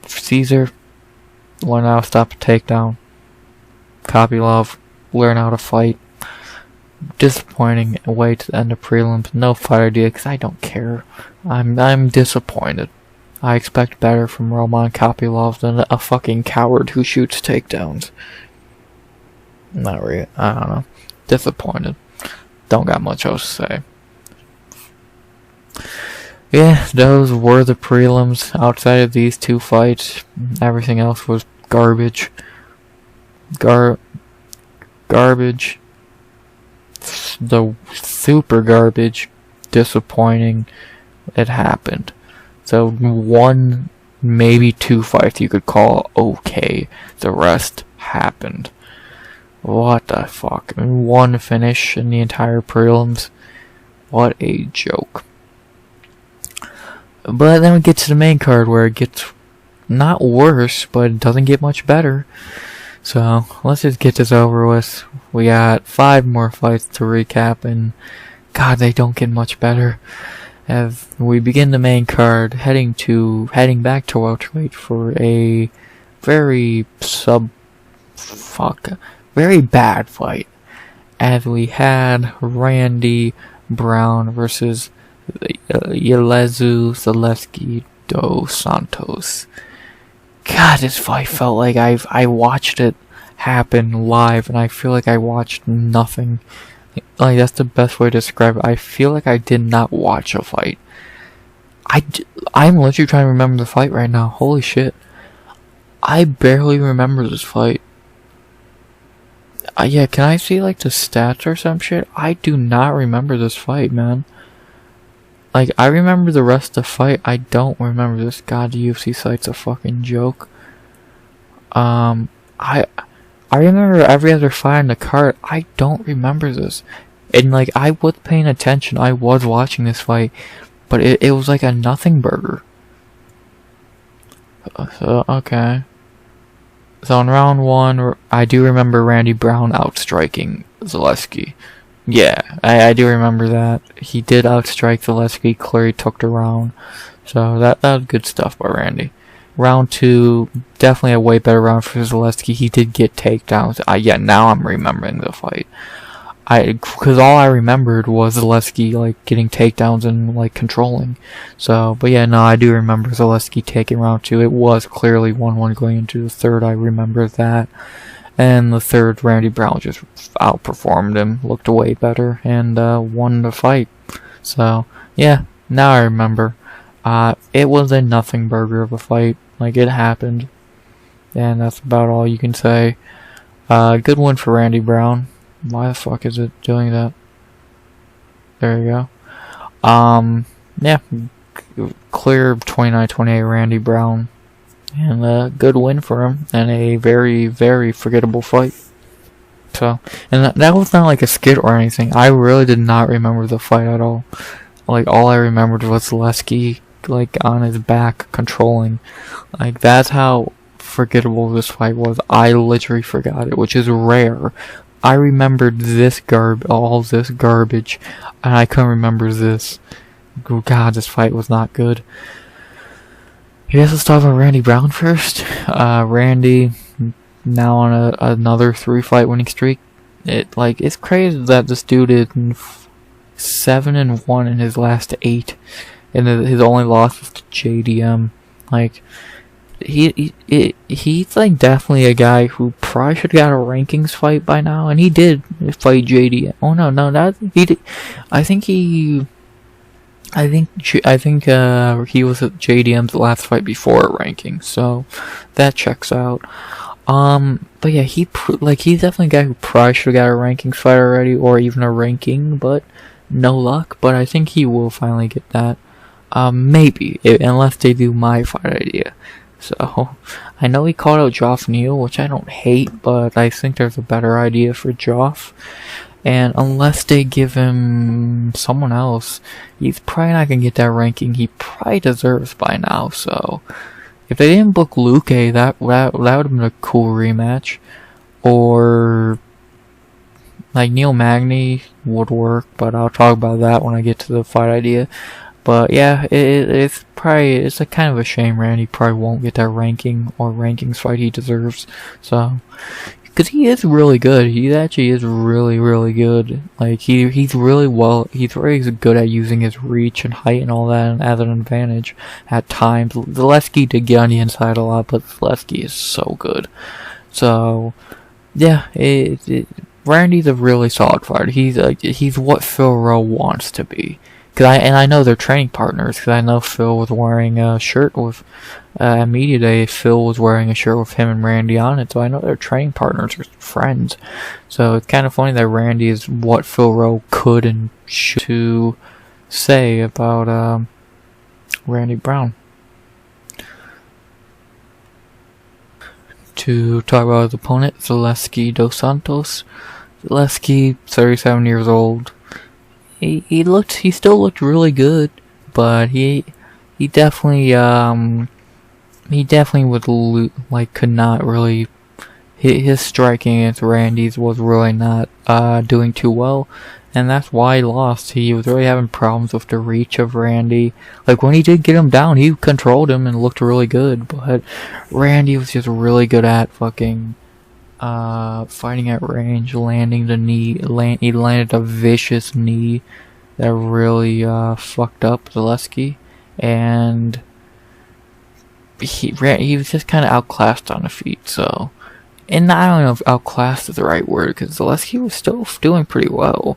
For César, learn how to stop a takedown. Kopylov, learn how to fight. Disappointing way to end the prelims. No fight idea because I don't care. I'm disappointed. I expect better from Roman Kopylov than a fucking coward who shoots takedowns. Not really. I don't know. Disappointed. Don't got much else to say. Yeah, those were the prelims. Outside of these two fights, everything else was garbage. Garbage. The super garbage. Disappointing. It happened. So one, maybe two fights you could call okay. The rest happened. What the fuck? One finish in the entire prelims. What a joke. But then we get to the main card where it gets not worse, but it doesn't get much better. So let's just get this over with. We got 5 more fights to recap, and God, they don't get much better. As we begin the main card, heading back to welterweight for a very very bad fight. As we had Randy Brown versus Elizeu Zaleski dos Santos. God, this fight felt like I watched it happen live, and I feel like I watched nothing. Like, that's the best way to describe it. I feel like I did not watch a fight. I'm literally trying to remember the fight right now. Holy shit. I barely remember this fight. Yeah, can I see like the stats or some shit? I do not remember this fight, man. Like, I remember the rest of the fight. I don't remember this. God, the UFC site's a fucking joke. I I remember every other fight on the card. I don't remember this. And, like, I was paying attention. I was watching this fight. But it was like a nothing burger. So, okay. So in round 1, I do remember Randy Brown outstriking Zaleski. Yeah, I do remember that. He did outstrike Zaleski. Clearly took the round. So that was good stuff by Randy. Round 2, definitely a way better round for Zaleski. He did get takedowns. Yeah, now I'm remembering the fight. Because all I remembered was Zaleski, like, getting takedowns and, like, controlling. So, but yeah, no, I do remember Zaleski taking round 2. It was clearly 1-1 going into the third. I remember that. And the third, Randy Brown just outperformed him, looked way better, and won the fight. So, yeah, now I remember. It was a nothing burger of a fight. Like, it happened. And that's about all you can say. Good one for Randy Brown. Why the fuck is it doing that? There you go. Yeah. Clear 29-28 Randy Brown. And a good win for him. And a very, very forgettable fight. So, and that was not like a skit or anything. I really did not remember the fight at all. Like, all I remembered was Zaleski, like, on his back, controlling. Like, that's how forgettable this fight was. I literally forgot it, which is rare. I remembered this all this garbage, and I couldn't remember this. God, this fight was not good. I guess let's talk about Randy Brown first. Randy, now on another 3-fight winning streak. It's crazy that this dude is 7-1 in his last 8, and his only loss was to JDM. Like, he's like definitely a guy who probably should have got a rankings fight by now, and he did fight JDM. Oh no, he did. I think he was at JDM's last fight before a ranking, so that checks out. But yeah, he's definitely a guy who probably should have got a rankings fight already, or even a ranking, but no luck. But I think he will finally get that. Maybe, unless they do my fight idea. So, I know he called out Joff Neal, which I don't hate, but I think there's a better idea for Joff. And unless they give him someone else, he's probably not gonna get that ranking he probably deserves by now. So, if they didn't book Luke, that would have been a cool rematch. Or, like, Neil Magny would work, but I'll talk about that when I get to the fight idea. But yeah, it's a kind of a shame Randy probably won't get that ranking or rankings fight he deserves. So, because he is really good. He actually is really, really good. Like, he's really good at using his reach and height and all that as an advantage at times. Zaleski did get on the inside a lot, but Zaleski is so good. So, yeah, Randy's a really solid fighter. He's what Phil Rowe wants to be. I know they're training partners, because I know Phil was wearing a shirt with, at Media Day, Phil was wearing a shirt with him and Randy on it, so I know they're training partners or friends. So it's kind of funny that Randy is what Phil Rowe could and should to say about, Randy Brown. To talk about his opponent, Zaleski dos Santos. Zaleski, 37 years old. He still looked really good, but he definitely could not really, his striking against Randy's was really not, doing too well, and that's why he lost. He was really having problems with the reach of Randy. Like, when he did get him down, he controlled him and looked really good, but Randy was just really good at fucking, fighting at range, landing the knee. He landed a vicious knee that really fucked up Zaleski, and he was just kind of outclassed on the feet. So, and I don't know if outclassed is the right word, because Zaleski was still doing pretty well,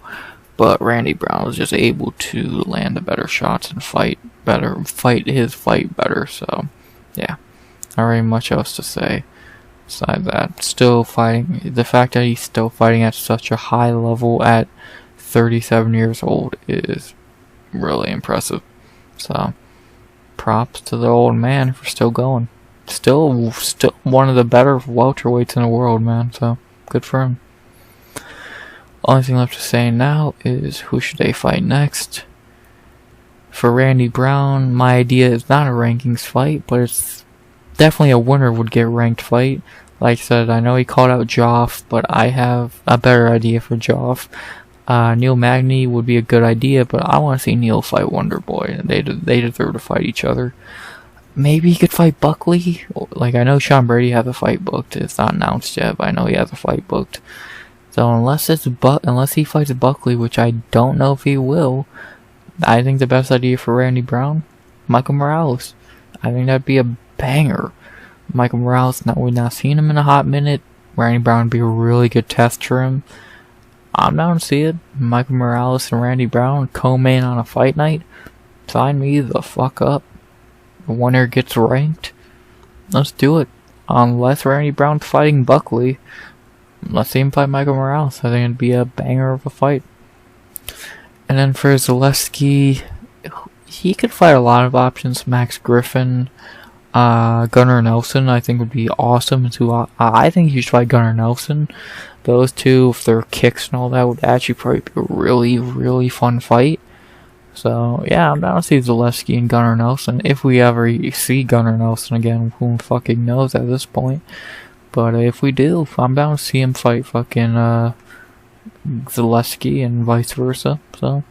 but Randy Brown was just able to land the better shots and fight his fight better. So, yeah, not really much else to say. Besides that, still fighting. The fact that he's still fighting at such a high level at 37 years old is really impressive. So, props to the old man for still going. Still one of the better welterweights in the world, man. So, good for him. Only thing left to say now is who should they fight next? For Randy Brown, my idea is not a rankings fight, but it's definitely a winner would get ranked fight. Like I said, I know he called out Joff, but I have a better idea for Joff. Neil Magny would be a good idea, but I want to see Neil fight Wonder Boy. They deserve to fight each other. Maybe he could fight Buckley. Like, I know Sean Brady has a fight booked. It's not announced yet, but I know he has a fight booked. So unless he fights Buckley, which I don't know if he will, I think the best idea for Randy Brown, Michael Morales. I think that'd be a banger. Michael Morales, we've not seen him in a hot minute. Randy Brown would be a really good test for him. I'm down to see it. Michael Morales and Randy Brown co-main on a fight night. Sign me the fuck up. The winner gets ranked. Let's do it. Unless Randy Brown's fighting Buckley, let's see him fight Michael Morales. I think it'd be a banger of a fight. And then for Zaleski, he could fight a lot of options. Max Griffin, Gunnar Nelson, I think would be awesome. I think he should fight Gunnar Nelson. Those two, if their kicks and all that, would actually probably be a really, really fun fight. So, yeah, I'm down to see Zaleski and Gunnar Nelson. If we ever see Gunnar Nelson again, who fucking knows at this point. But if we do, I'm down to see him fight fucking Zaleski and vice versa. So,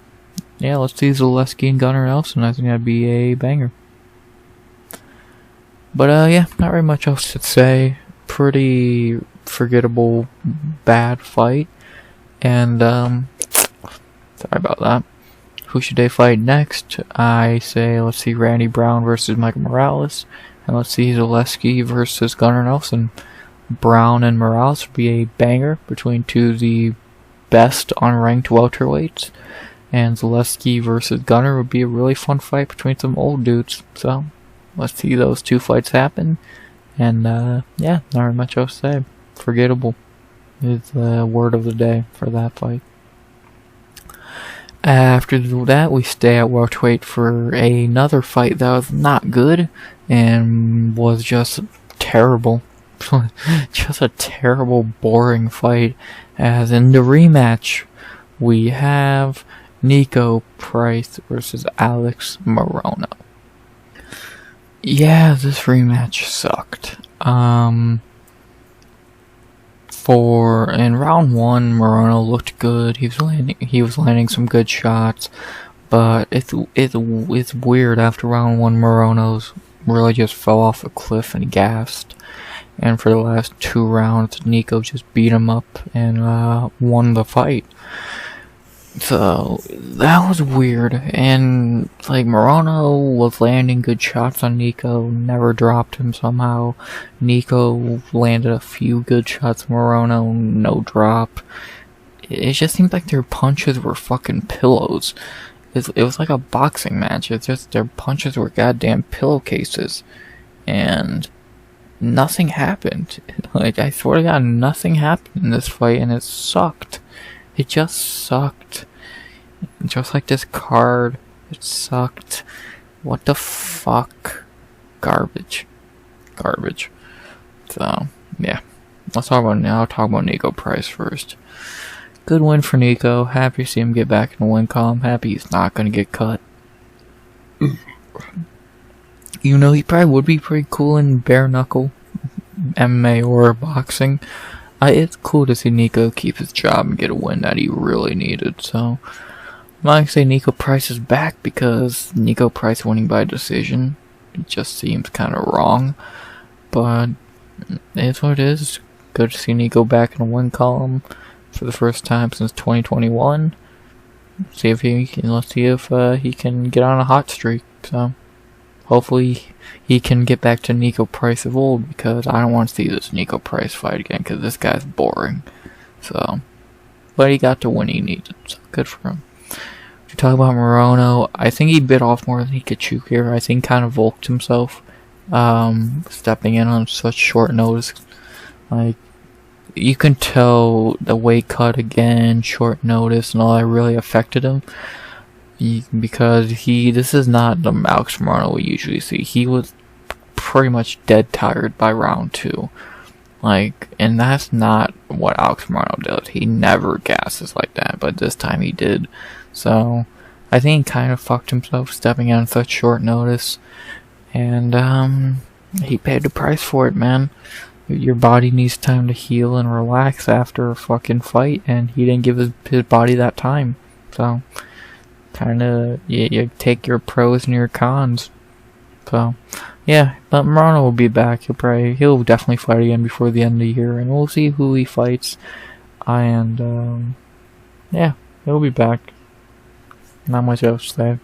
yeah, let's see Zaleski and Gunnar Nelson. I think that'd be a banger. But, yeah, not very much else to say. Pretty forgettable, bad fight. And, sorry about that. Who should they fight next? I say let's see Randy Brown versus Michael Morales. And let's see Zaleski versus Gunnar Nelson. Brown and Morales would be a banger between two of the best unranked welterweights. And Zaleski versus Gunnar would be a really fun fight between some old dudes. So, let's see those two fights happen. And, yeah, not very much else to say. Forgettable is the word of the day for that fight. After that, we stay at welterweight for another fight that was not good and was just terrible. Just a terrible, boring fight. As in the rematch, we have Niko Price versus Alex Morono. Yeah, this rematch sucked. In round one, Morono looked good. He was landing some good shots, but it's weird. After round one, Morono's really just fell off a cliff and gassed. And for the last 2 rounds, Niko just beat him up and won the fight. So that was weird. And like Morono was landing good shots on Niko, never dropped him somehow. Niko landed a few good shots, Morono no drop. It just seemed like their punches were fucking pillows. It was like a boxing match. It's just their punches were goddamn pillowcases. And nothing happened. Like, I swear to God, nothing happened in this fight, and it sucked. It just sucked. Just like this card, it sucked. What the fuck? Garbage. So, yeah. I'll talk about Niko Price first. Good win for Niko. Happy to see him get back in the win column. Happy he's not gonna get cut. You know, he probably would be pretty cool in bare knuckle MMA or boxing. It's cool to see Niko keep his job and get a win that he really needed. So, I'm not gonna say Niko Price is back because Niko Price winning by decision, it just seems kind of wrong. But it's what it is. Good to see Niko back in the win column for the first time since 2021. Let's see if he can get on a hot streak. So, hopefully he can get back to Niko Price of old, because I don't want to see this Niko Price fight again, because this guy's boring. So, but he got the win he needed, so good for him. To talk about Morono, I think he bit off more than he could chew here. I think kind of vulked himself, stepping in on such short notice. Like, you can tell the weight cut again, short notice, and all that really affected him. Because this is not the Alex Morono we usually see. He was pretty much dead tired by round 2. Like, and that's not what Alex Morono does. He never gasses like that, but this time he did. So, I think he kind of fucked himself stepping out on such short notice. And, he paid the price for it, man. Your body needs time to heal and relax after a fucking fight, and he didn't give his body that time. So, kinda, you take your pros and your cons. So, yeah, but Morono will be back. He'll definitely fight again before the end of the year, and we'll see who he fights. And, yeah, he'll be back. Not much else to say.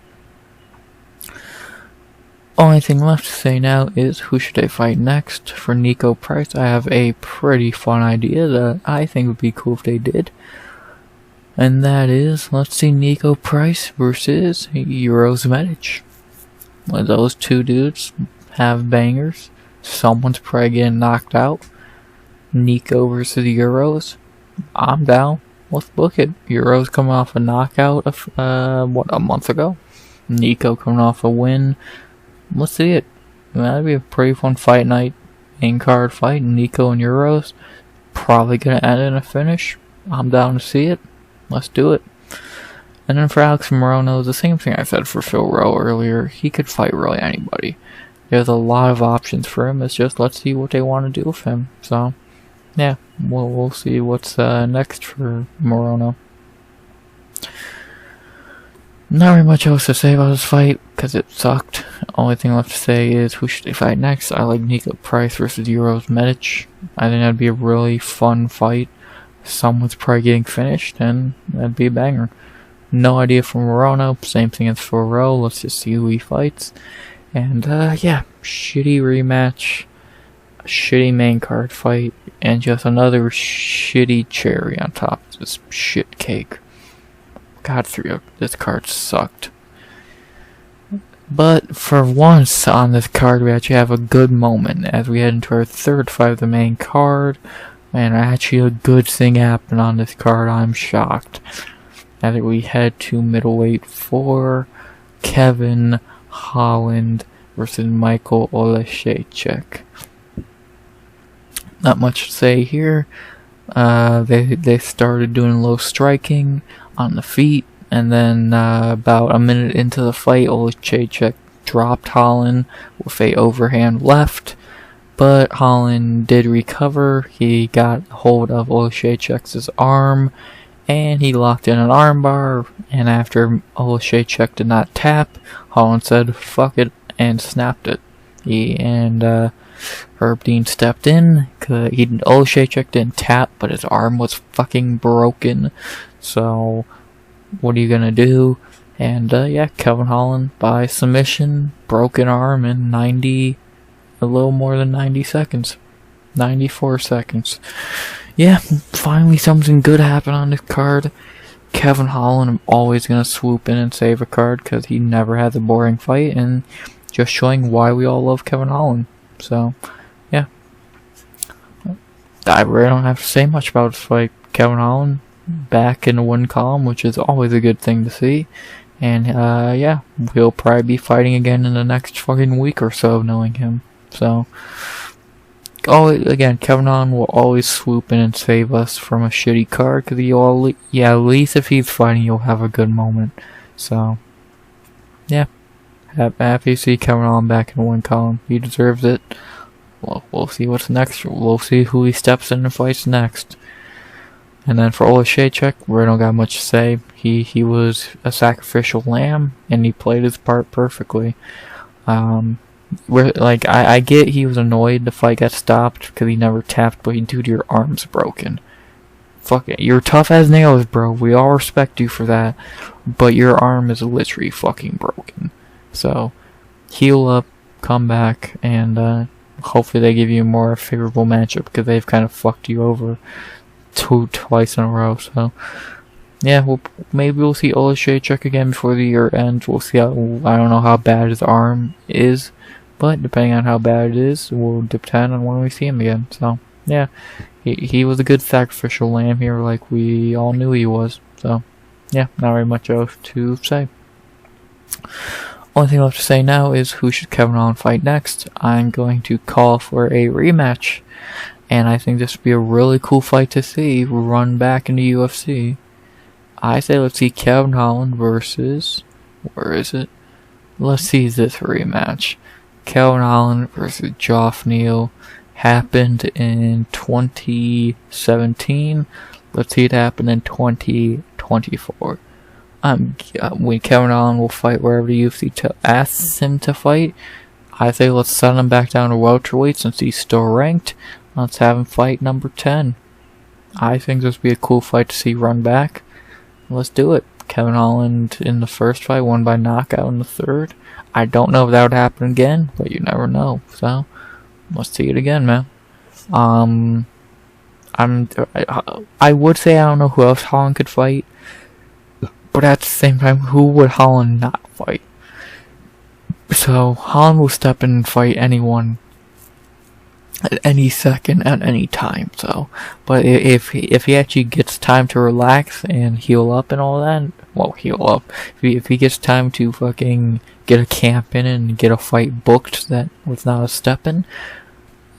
Only thing left to say now is who should I fight next. For Niko Price, I have a pretty fun idea that I think would be cool if they did. And that is, let's see Niko Price versus Mitch. Well, those two dudes have bangers. Someone's probably getting knocked out. Niko versus Euros. I'm down. Let's book it. Euros coming off a knockout of, a month ago. Niko coming off a win. Let's see it. That'd be a pretty fun fight night. Main card fight. Niko and Euros. Probably gonna end in a finish. I'm down to see it. Let's do it. And then for Alex Morono, the same thing I said for Phil Rowe earlier. He could fight really anybody. There's a lot of options for him. It's just let's see what they want to do with him. So, yeah, we'll see what's next for Morono. Not very much else to say about this fight, because it sucked. Only thing left to say is who should they fight next. I like Niko Price versus Mitch. I think that'd be a really fun fight. Someone's probably getting finished, and that'd be a banger. No idea for Morono, same thing as for Rowe. Let's just see who he fights. And, yeah, shitty rematch, a shitty main card fight, and just another shitty cherry on top of this shit cake. God, this card sucked. But for once on this card, we actually have a good moment as we head into our third fight of the main card. And actually a good thing happened on this card. I'm shocked. As we head to middleweight for Kevin Holland versus Michał Oleksiejczuk. Not much to say here. They started doing low striking on the feet, and then about a minute into the fight, Oleksiejczuk dropped Holland with a overhand left, but Holland did recover. He got hold of Oleksiejczuk's arm, and he locked in an armbar, and after Oleksiejczuk did not tap, Holland said, fuck it, and snapped it. Herb Dean stepped in, cause Oleksiejczuk didn't tap, but his arm was fucking broken. So, what are you gonna do? And, yeah, Kevin Holland by submission, broken arm in a little more than 90 seconds. 94 seconds. Yeah, finally something good happened on this card. Kevin Holland, I'm always gonna swoop in and save a card, cause he never has a boring fight, and just showing why we all love Kevin Holland. So, yeah. I really don't have to say much about this fight. Kevin Holland back in the win column, which is always a good thing to see. And, yeah, we'll probably be fighting again in the next fucking week or so, knowing him. So, again, Kevin Holland will always swoop in and save us from a shitty card, because at least if he's fighting, you'll have a good moment. So, yeah. Happy to see Kevin Holland back in the win column. He deserves it. Well, we'll see what's next. We'll see who he steps in and fights next. And then for Oleksiejczuk, we don't got much to say. He was a sacrificial lamb, and he played his part perfectly. I get he was annoyed the fight got stopped because he never tapped, but dude, your arm's broken. Fuck it. You're tough as nails, bro. We all respect you for that. But your arm is literally fucking broken. So, heal up, come back, and hopefully they give you a more favorable matchup, because they've kind of fucked you over twice in a row. So, yeah, maybe we'll see Oleksiejczuk again before the year ends. We'll see I don't know how bad his arm is, but depending on how bad it is, will depend on when we see him again. So, yeah, he was a good sacrificial lamb here, like we all knew he was. So, yeah, not very much else to say. Only thing left to say now is who should Kevin Holland fight next. I'm going to call for a rematch. and I think this would be a really cool fight to see run back in the UFC. I say let's see Kevin Holland versus, where is it? Let's see this rematch. Kevin Holland versus Geoff Neal happened in 2017. Let's see it happen in 2024. When Kevin Holland will fight wherever the UFC asks him to fight, I say let's send him back down to welterweight since he's still ranked. Let's have him fight number 10. I think this would be a cool fight to see run back. Let's do it. Kevin Holland in the first fight, won by knockout in the third. I don't know if that would happen again, but you never know. So, let's see it again, man. I would say I don't know who else Holland could fight, but at the same time, who would Holland not fight? So, Holland will step in and fight anyone at any second, at any time, so. But if he actually gets time to relax and heal up and all that, well, heal up. If he gets time to fucking get a camp in and get a fight booked that was not a step in,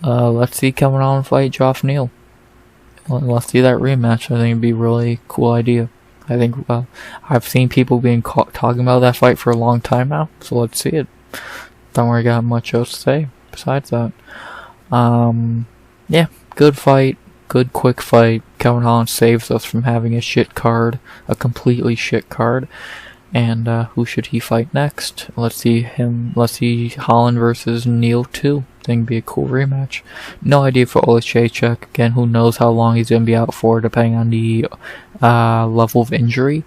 let's see Kevin Holland fight Geoff Neal. Let's see that rematch. I think it'd be a really cool idea. I think I've seen people talking about that fight for a long time now, so let's see it. Don't really got much else to say besides that. Yeah, good fight, good quick fight. Kevin Holland saves us from having a shit card, a completely shit card. And who should he fight next? Let's see Holland versus Neal 2. I think it'd be a cool rematch. No idea for Oleksiejczuk. Again, who knows how long he's gonna be out for, depending on the level of injury.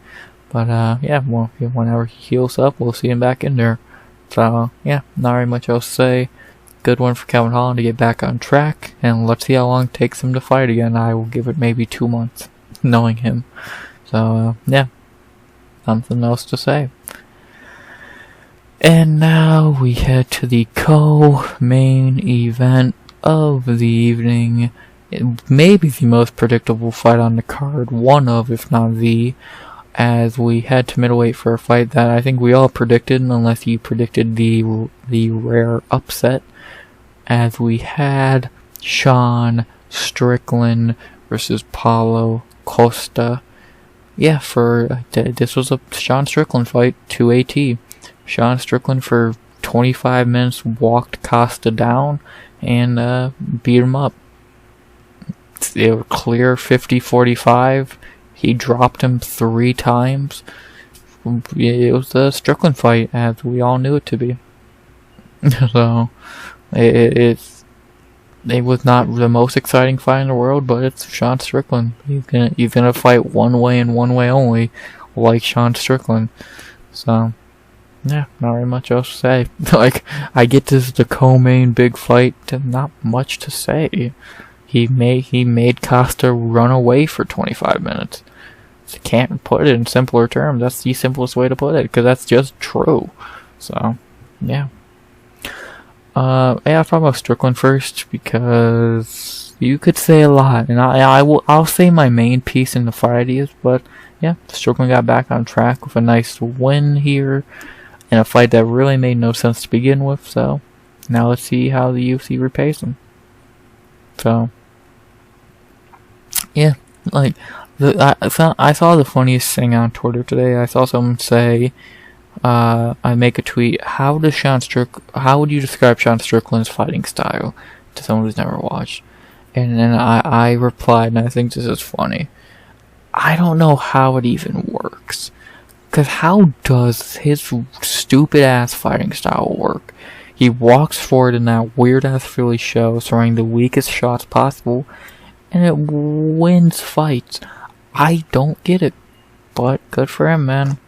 But yeah, well, whenever he heals up, we'll see him back in there. So yeah, not very much else to say. Good one for Kevin Holland to get back on track, and let's see how long it takes him to fight again. I will give it maybe 2 months, knowing him. So yeah, something else to say. And now we head to the co-main event of the evening. It may be the most predictable fight on the card, one of, if not the, as we head to middleweight for a fight that I think we all predicted, unless you predicted the rare upset, as we had Sean Strickland versus Paulo Costa. Yeah, this was a Sean Strickland fight, 2AT. Sean Strickland for 25 minutes walked Costa down and beat him up. It was clear 50-45. He dropped him 3 times. It was a Strickland fight, as we all knew it to be. So, it was not the most exciting fight in the world, but it's Sean Strickland. He's gonna fight one way and one way only, like Sean Strickland. So, yeah, not very much else to say. Like, I get this the co-main big fight, not much to say. He made Costa run away for 25 minutes. So can't put it in simpler terms. That's the simplest way to put it, because that's just true. So, yeah. Yeah, I'll talk about Strickland first, because you could say a lot, and I'll say my main piece in the fight ideas, but yeah, Strickland got back on track with a nice win here, in a fight that really made no sense to begin with, so now let's see how the UFC repays him. So, yeah, like, I saw the funniest thing on Twitter today. I saw someone say, I make a tweet, how would you describe Sean Strickland's fighting style to someone who's never watched? And then I replied, and I think this is funny, I don't know how it even works. Because how does his stupid ass fighting style work? He walks forward in that weird ass Philly show, throwing the weakest shots possible, and it wins fights. I don't get it, but good for him, man.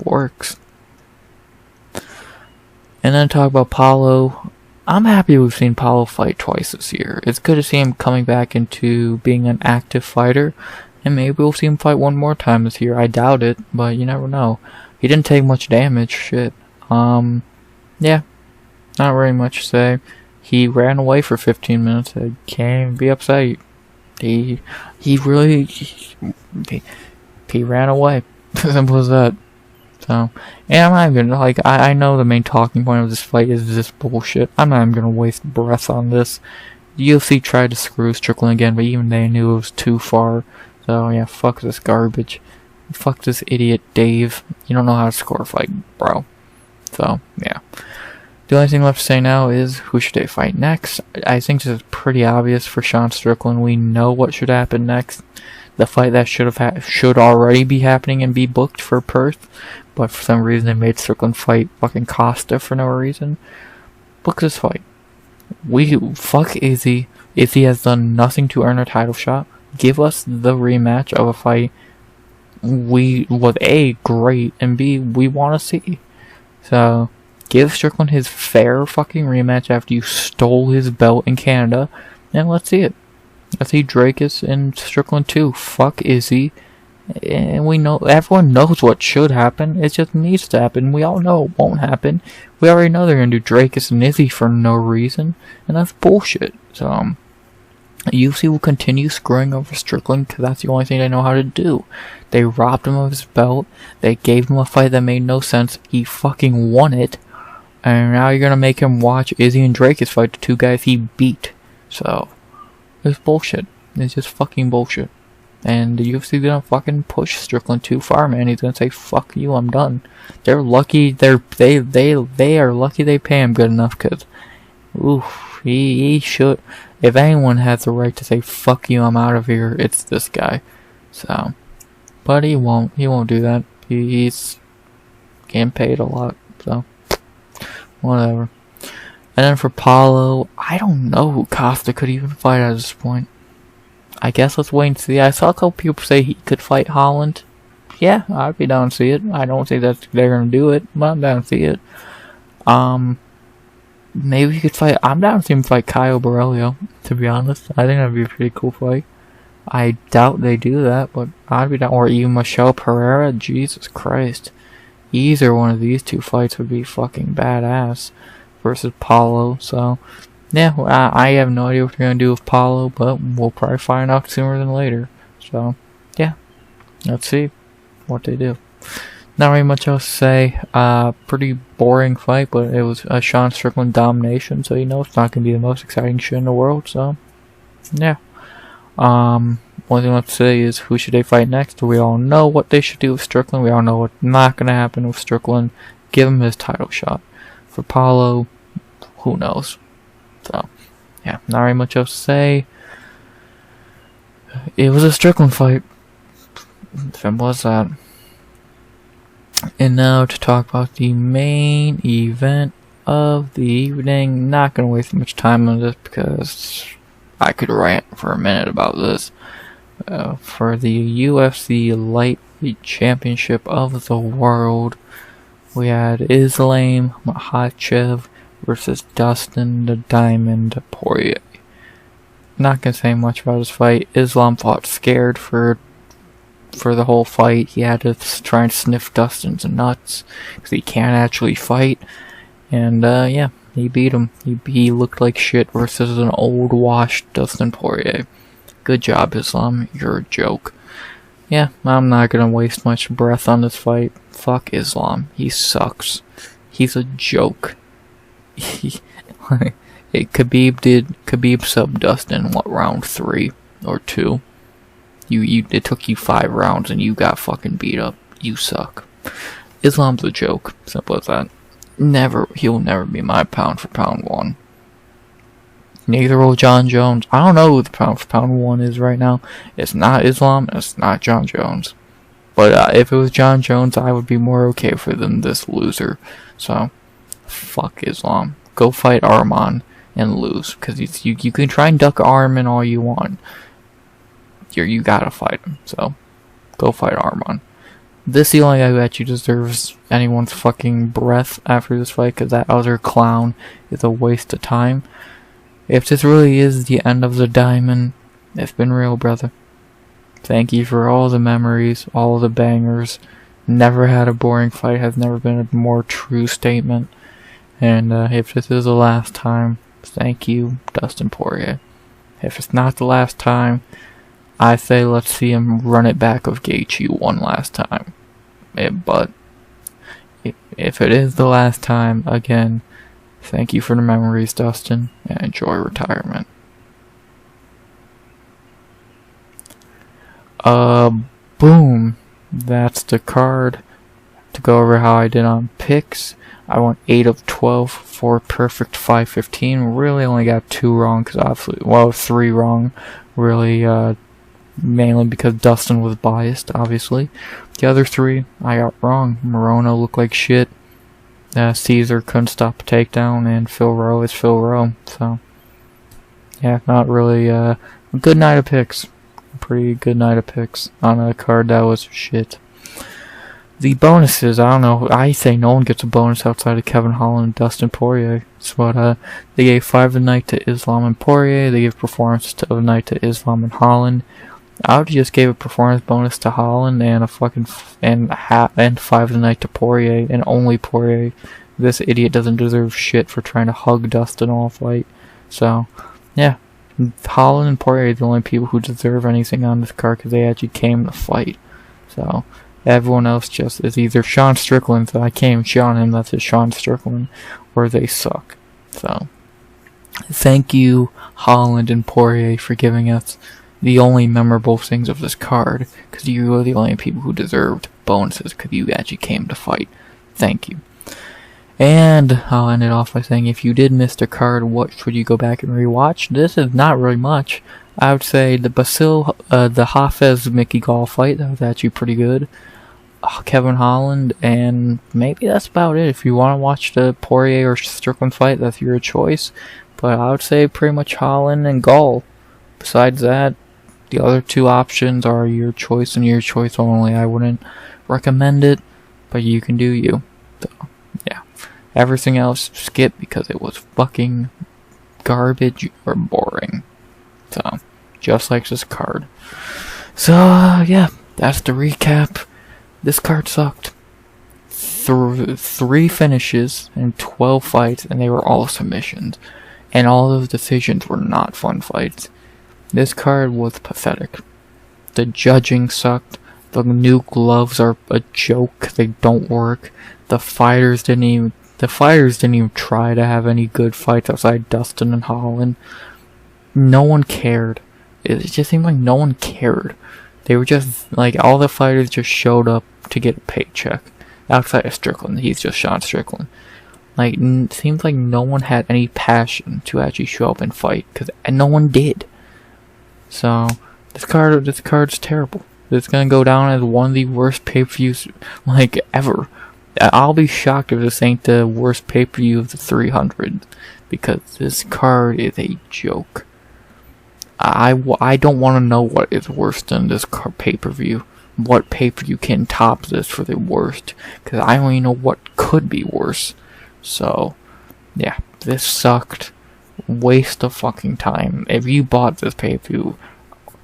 Works. And then talk about Paulo. I'm happy we've seen Paulo fight twice this year. It's good to see him coming back into being an active fighter, and maybe we'll see him fight one more time this year. I doubt it, but you never know. He didn't take much damage, shit. Yeah, not very much to say. He ran away for 15 minutes. I can't even be upset. He ran away. Simple as that. So, and I'm not even gonna, like, I know the main talking point of this fight is this bullshit. I'm not even gonna waste breath on this, UFC tried to screw Strickland again, but even they knew it was too far. So yeah, fuck this garbage. Fuck this idiot Dave. You don't know how to score a fight, bro. So yeah. The only thing left to say now is who should they fight next? I think this is pretty obvious for Sean Strickland. We know what should happen next. The fight that should already be happening and be booked for Perth, but for some reason they made Strickland fight fucking Costa for no reason. Book this fight. Fuck Izzy. Izzy has done nothing to earn a title shot. Give us the rematch of a fight was A, great, and B, we want to see. So, give Strickland his fair fucking rematch after you stole his belt in Canada, and let's see it. Let's see Drakus and Strickland too. Fuck Izzy. And we know, everyone knows what should happen. It just needs to happen. We all know it won't happen. We already know they're gonna do Drakus and Izzy for no reason, and that's bullshit. So, UFC will continue screwing over Strickland because that's the only thing they know how to do. They robbed him of his belt. They gave him a fight that made no sense. He fucking won it. And now you're gonna make him watch Izzy and Drakus fight the two guys he beat. So, it's bullshit. It's just fucking bullshit. And the UFC gonna fucking push Strickland too far, man. He's gonna say, fuck you, I'm done. They're lucky, they are lucky they pay him good enough, cause, oof, he should. If anyone has the right to say, fuck you, I'm out of here, it's this guy. So, but he won't do that. He's getting paid a lot, so, whatever. And then for Paulo, I don't know who Costa could even fight at this point. I guess let's wait and see. I saw a couple people say he could fight Holland. Yeah, I'd be down to see it. I don't think that they're gonna do it, but I'm down to see it. Maybe he could fight. I'm down to see him fight Caio Borrello, to be honest. I think that'd be a pretty cool fight. I doubt they do that, but I'd be down. Or even Michał Pereira. Jesus Christ. Either one of these two fights would be fucking badass versus Paulo. So, yeah, I have no idea what they're going to do with Paulo, but we'll probably find out sooner than later. So, yeah, let's see what they do. Not really much else to say. Pretty boring fight, but it was a Sean Strickland domination, so you know it's not going to be the most exciting shit in the world, so, yeah. One thing left to say is who should they fight next? We all know what they should do with Strickland. We all know what's not going to happen with Strickland. Give him his title shot. For Paulo, who knows? So, yeah, not really much else to say. It was a Strickland fight. Simple as that. And now to talk about the main event of the evening. Not going to waste much time on this because I could rant for a minute about this. For the UFC Lightweight Championship of the World, we had Islam Makhachev versus Dustin the Diamond Poirier. Not gonna say much about this fight. Islam fought scared for the whole fight. He had to try and sniff Dustin's nuts because he can't actually fight. And yeah, he beat him. He looked like shit versus an old washed Dustin Poirier. Good job, Islam. You're a joke. Yeah, I'm not gonna waste much breath on this fight. Fuck Islam. He sucks. He's a joke. Khabib sub Dustin in what, round 3 or 2? It took you 5 rounds and you got fucking beat up. You suck. Islam's a joke. Simple as that. He'll never be my pound for pound one. Neither will John Jones. I don't know who the pound for pound one is right now. It's not Islam, and it's not John Jones. But if it was John Jones, I would be more okay for than this loser. So, fuck Islam. Go fight Arman and lose. Because you can try and duck Arman all you want. You gotta fight him. So, go fight Arman. This is the only guy who actually deserves anyone's fucking breath after this fight. Because that other clown is a waste of time. If this really is the end of the diamond, it's been real, brother. Thank you for all the memories, all the bangers. Never had a boring fight, has never been a more true statement. And if this is the last time, thank you, Dustin Poirier. If it's not the last time, I say let's see him run it back of Gaethje one last time. But if it is the last time, again, thank you for the memories, Dustin, and enjoy retirement. Boom. That's the card. To go over how I did on picks, I went 8 of 12 for perfect 515. Really only got 2 wrong, because obviously, well, 3 wrong. Really, mainly because Dustin was biased, obviously. The other 3, I got wrong. Morono looked like shit. César couldn't stop a takedown, and Rowe is Rowe. So, yeah, not really a good night of picks. Pretty good night of picks on a card that was shit. The bonuses, I don't know. I say no one gets a bonus outside of Kevin Holland and Dustin Poirier. So they gave 5 of the night to Islam and Poirier. They gave performance of the night to Islam and Holland. I would just gave a performance bonus to Holland and and 5 of the night to Poirier, and only Poirier. This idiot doesn't deserve shit for trying to hug Dustin all fight. So, yeah. Holland and Poirier are the only people who deserve anything on this card because they actually came to fight. So, everyone else just is either Sean Strickland, so I can't even shit on him, that's just Sean Strickland, or they suck. So, thank you, Holland and Poirier, for giving us the only memorable things of this card, because you are the only people who deserved bonuses, because you actually came to fight. Thank you. And I'll end it off by saying, if you did miss the card, what should you go back and rewatch? This is not really much. I would say the Bassil, the Hafez Mickey Gall fight, that was actually pretty good. Kevin Holland, and maybe that's about it. If you want to watch the Poirier or Strickland fight, that's your choice. But I would say pretty much Holland and Gall. Besides that, the other 2 options are your choice and your choice only. I wouldn't recommend it, but you can do you. So, yeah. Everything else, skip because it was fucking garbage or boring. So, just like this card. So, yeah, that's the recap. This card sucked. 3 finishes and 12 fights, and they were all submissions. And all those decisions were not fun fights. This card was pathetic. The judging sucked. The new gloves are a joke. They don't work. The fighters didn't even try to have any good fights outside Dustin and Holland. No one cared. It just seemed like no one cared. They were just, like, all the fighters just showed up to get a paycheck. Outside of Strickland, he's just Sean Strickland. Like, it seems like no one had any passion to actually show up and fight, and no one did. So, this card's terrible. It's gonna go down as one of the worst pay-per-views, like, ever. I'll be shocked if this ain't the worst pay-per-view of the 300, because this card is a joke. I don't want to know what is worse than this pay-per-view. What pay-per-view can top this for the worst, because I don't even know what could be worse. So, yeah, this sucked. Waste of fucking time. If you bought this pay-per-view,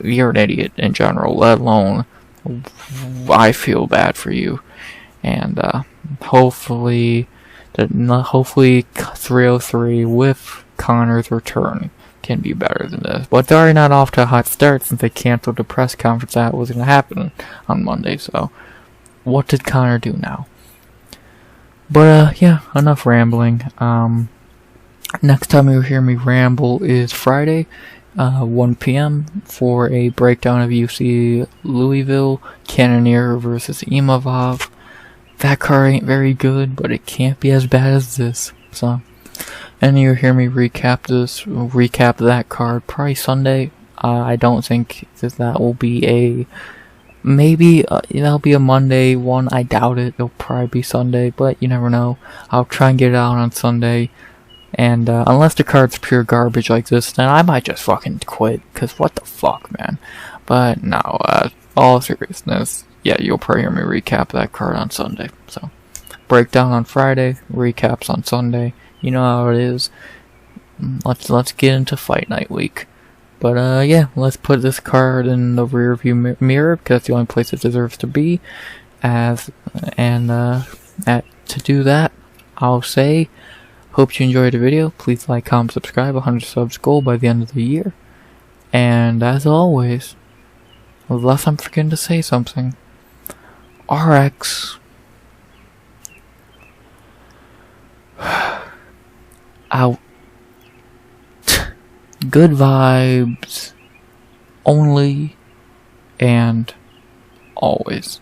you're an idiot in general, let alone I feel bad for you. And hopefully 303 with Conor's return can be better than this. But they're already not off to a hot start since they canceled the press conference that was going to happen on Monday. So, what did Conor do now? But, yeah, enough rambling. Next time you'll hear me ramble is Friday, 1 p.m. for a breakdown of UFC Louisville, Cannonier versus Imavov. That card ain't very good, but it can't be as bad as this. So, and you'll hear me recap that card probably Sunday. I don't think that will be maybe that'll be a Monday one. I doubt it. It'll probably be Sunday, but you never know. I'll try and get it out on Sunday. And unless the card's pure garbage like this, then I might just fucking quit. Cause what the fuck, man. But no, all seriousness, yeah, you'll probably hear me recap that card on Sunday. So, breakdown on Friday, recaps on Sunday. You know how it is. Let's get into Fight Night Week. But yeah, let's put this card in the rearview mirror because that's the only place it deserves to be. To do that, I'll say, hope you enjoyed the video. Please like, comment, subscribe. 100 subs goal by the end of the year. And as always, unless I'm forgetting to say something, RX out. Good vibes only. and always.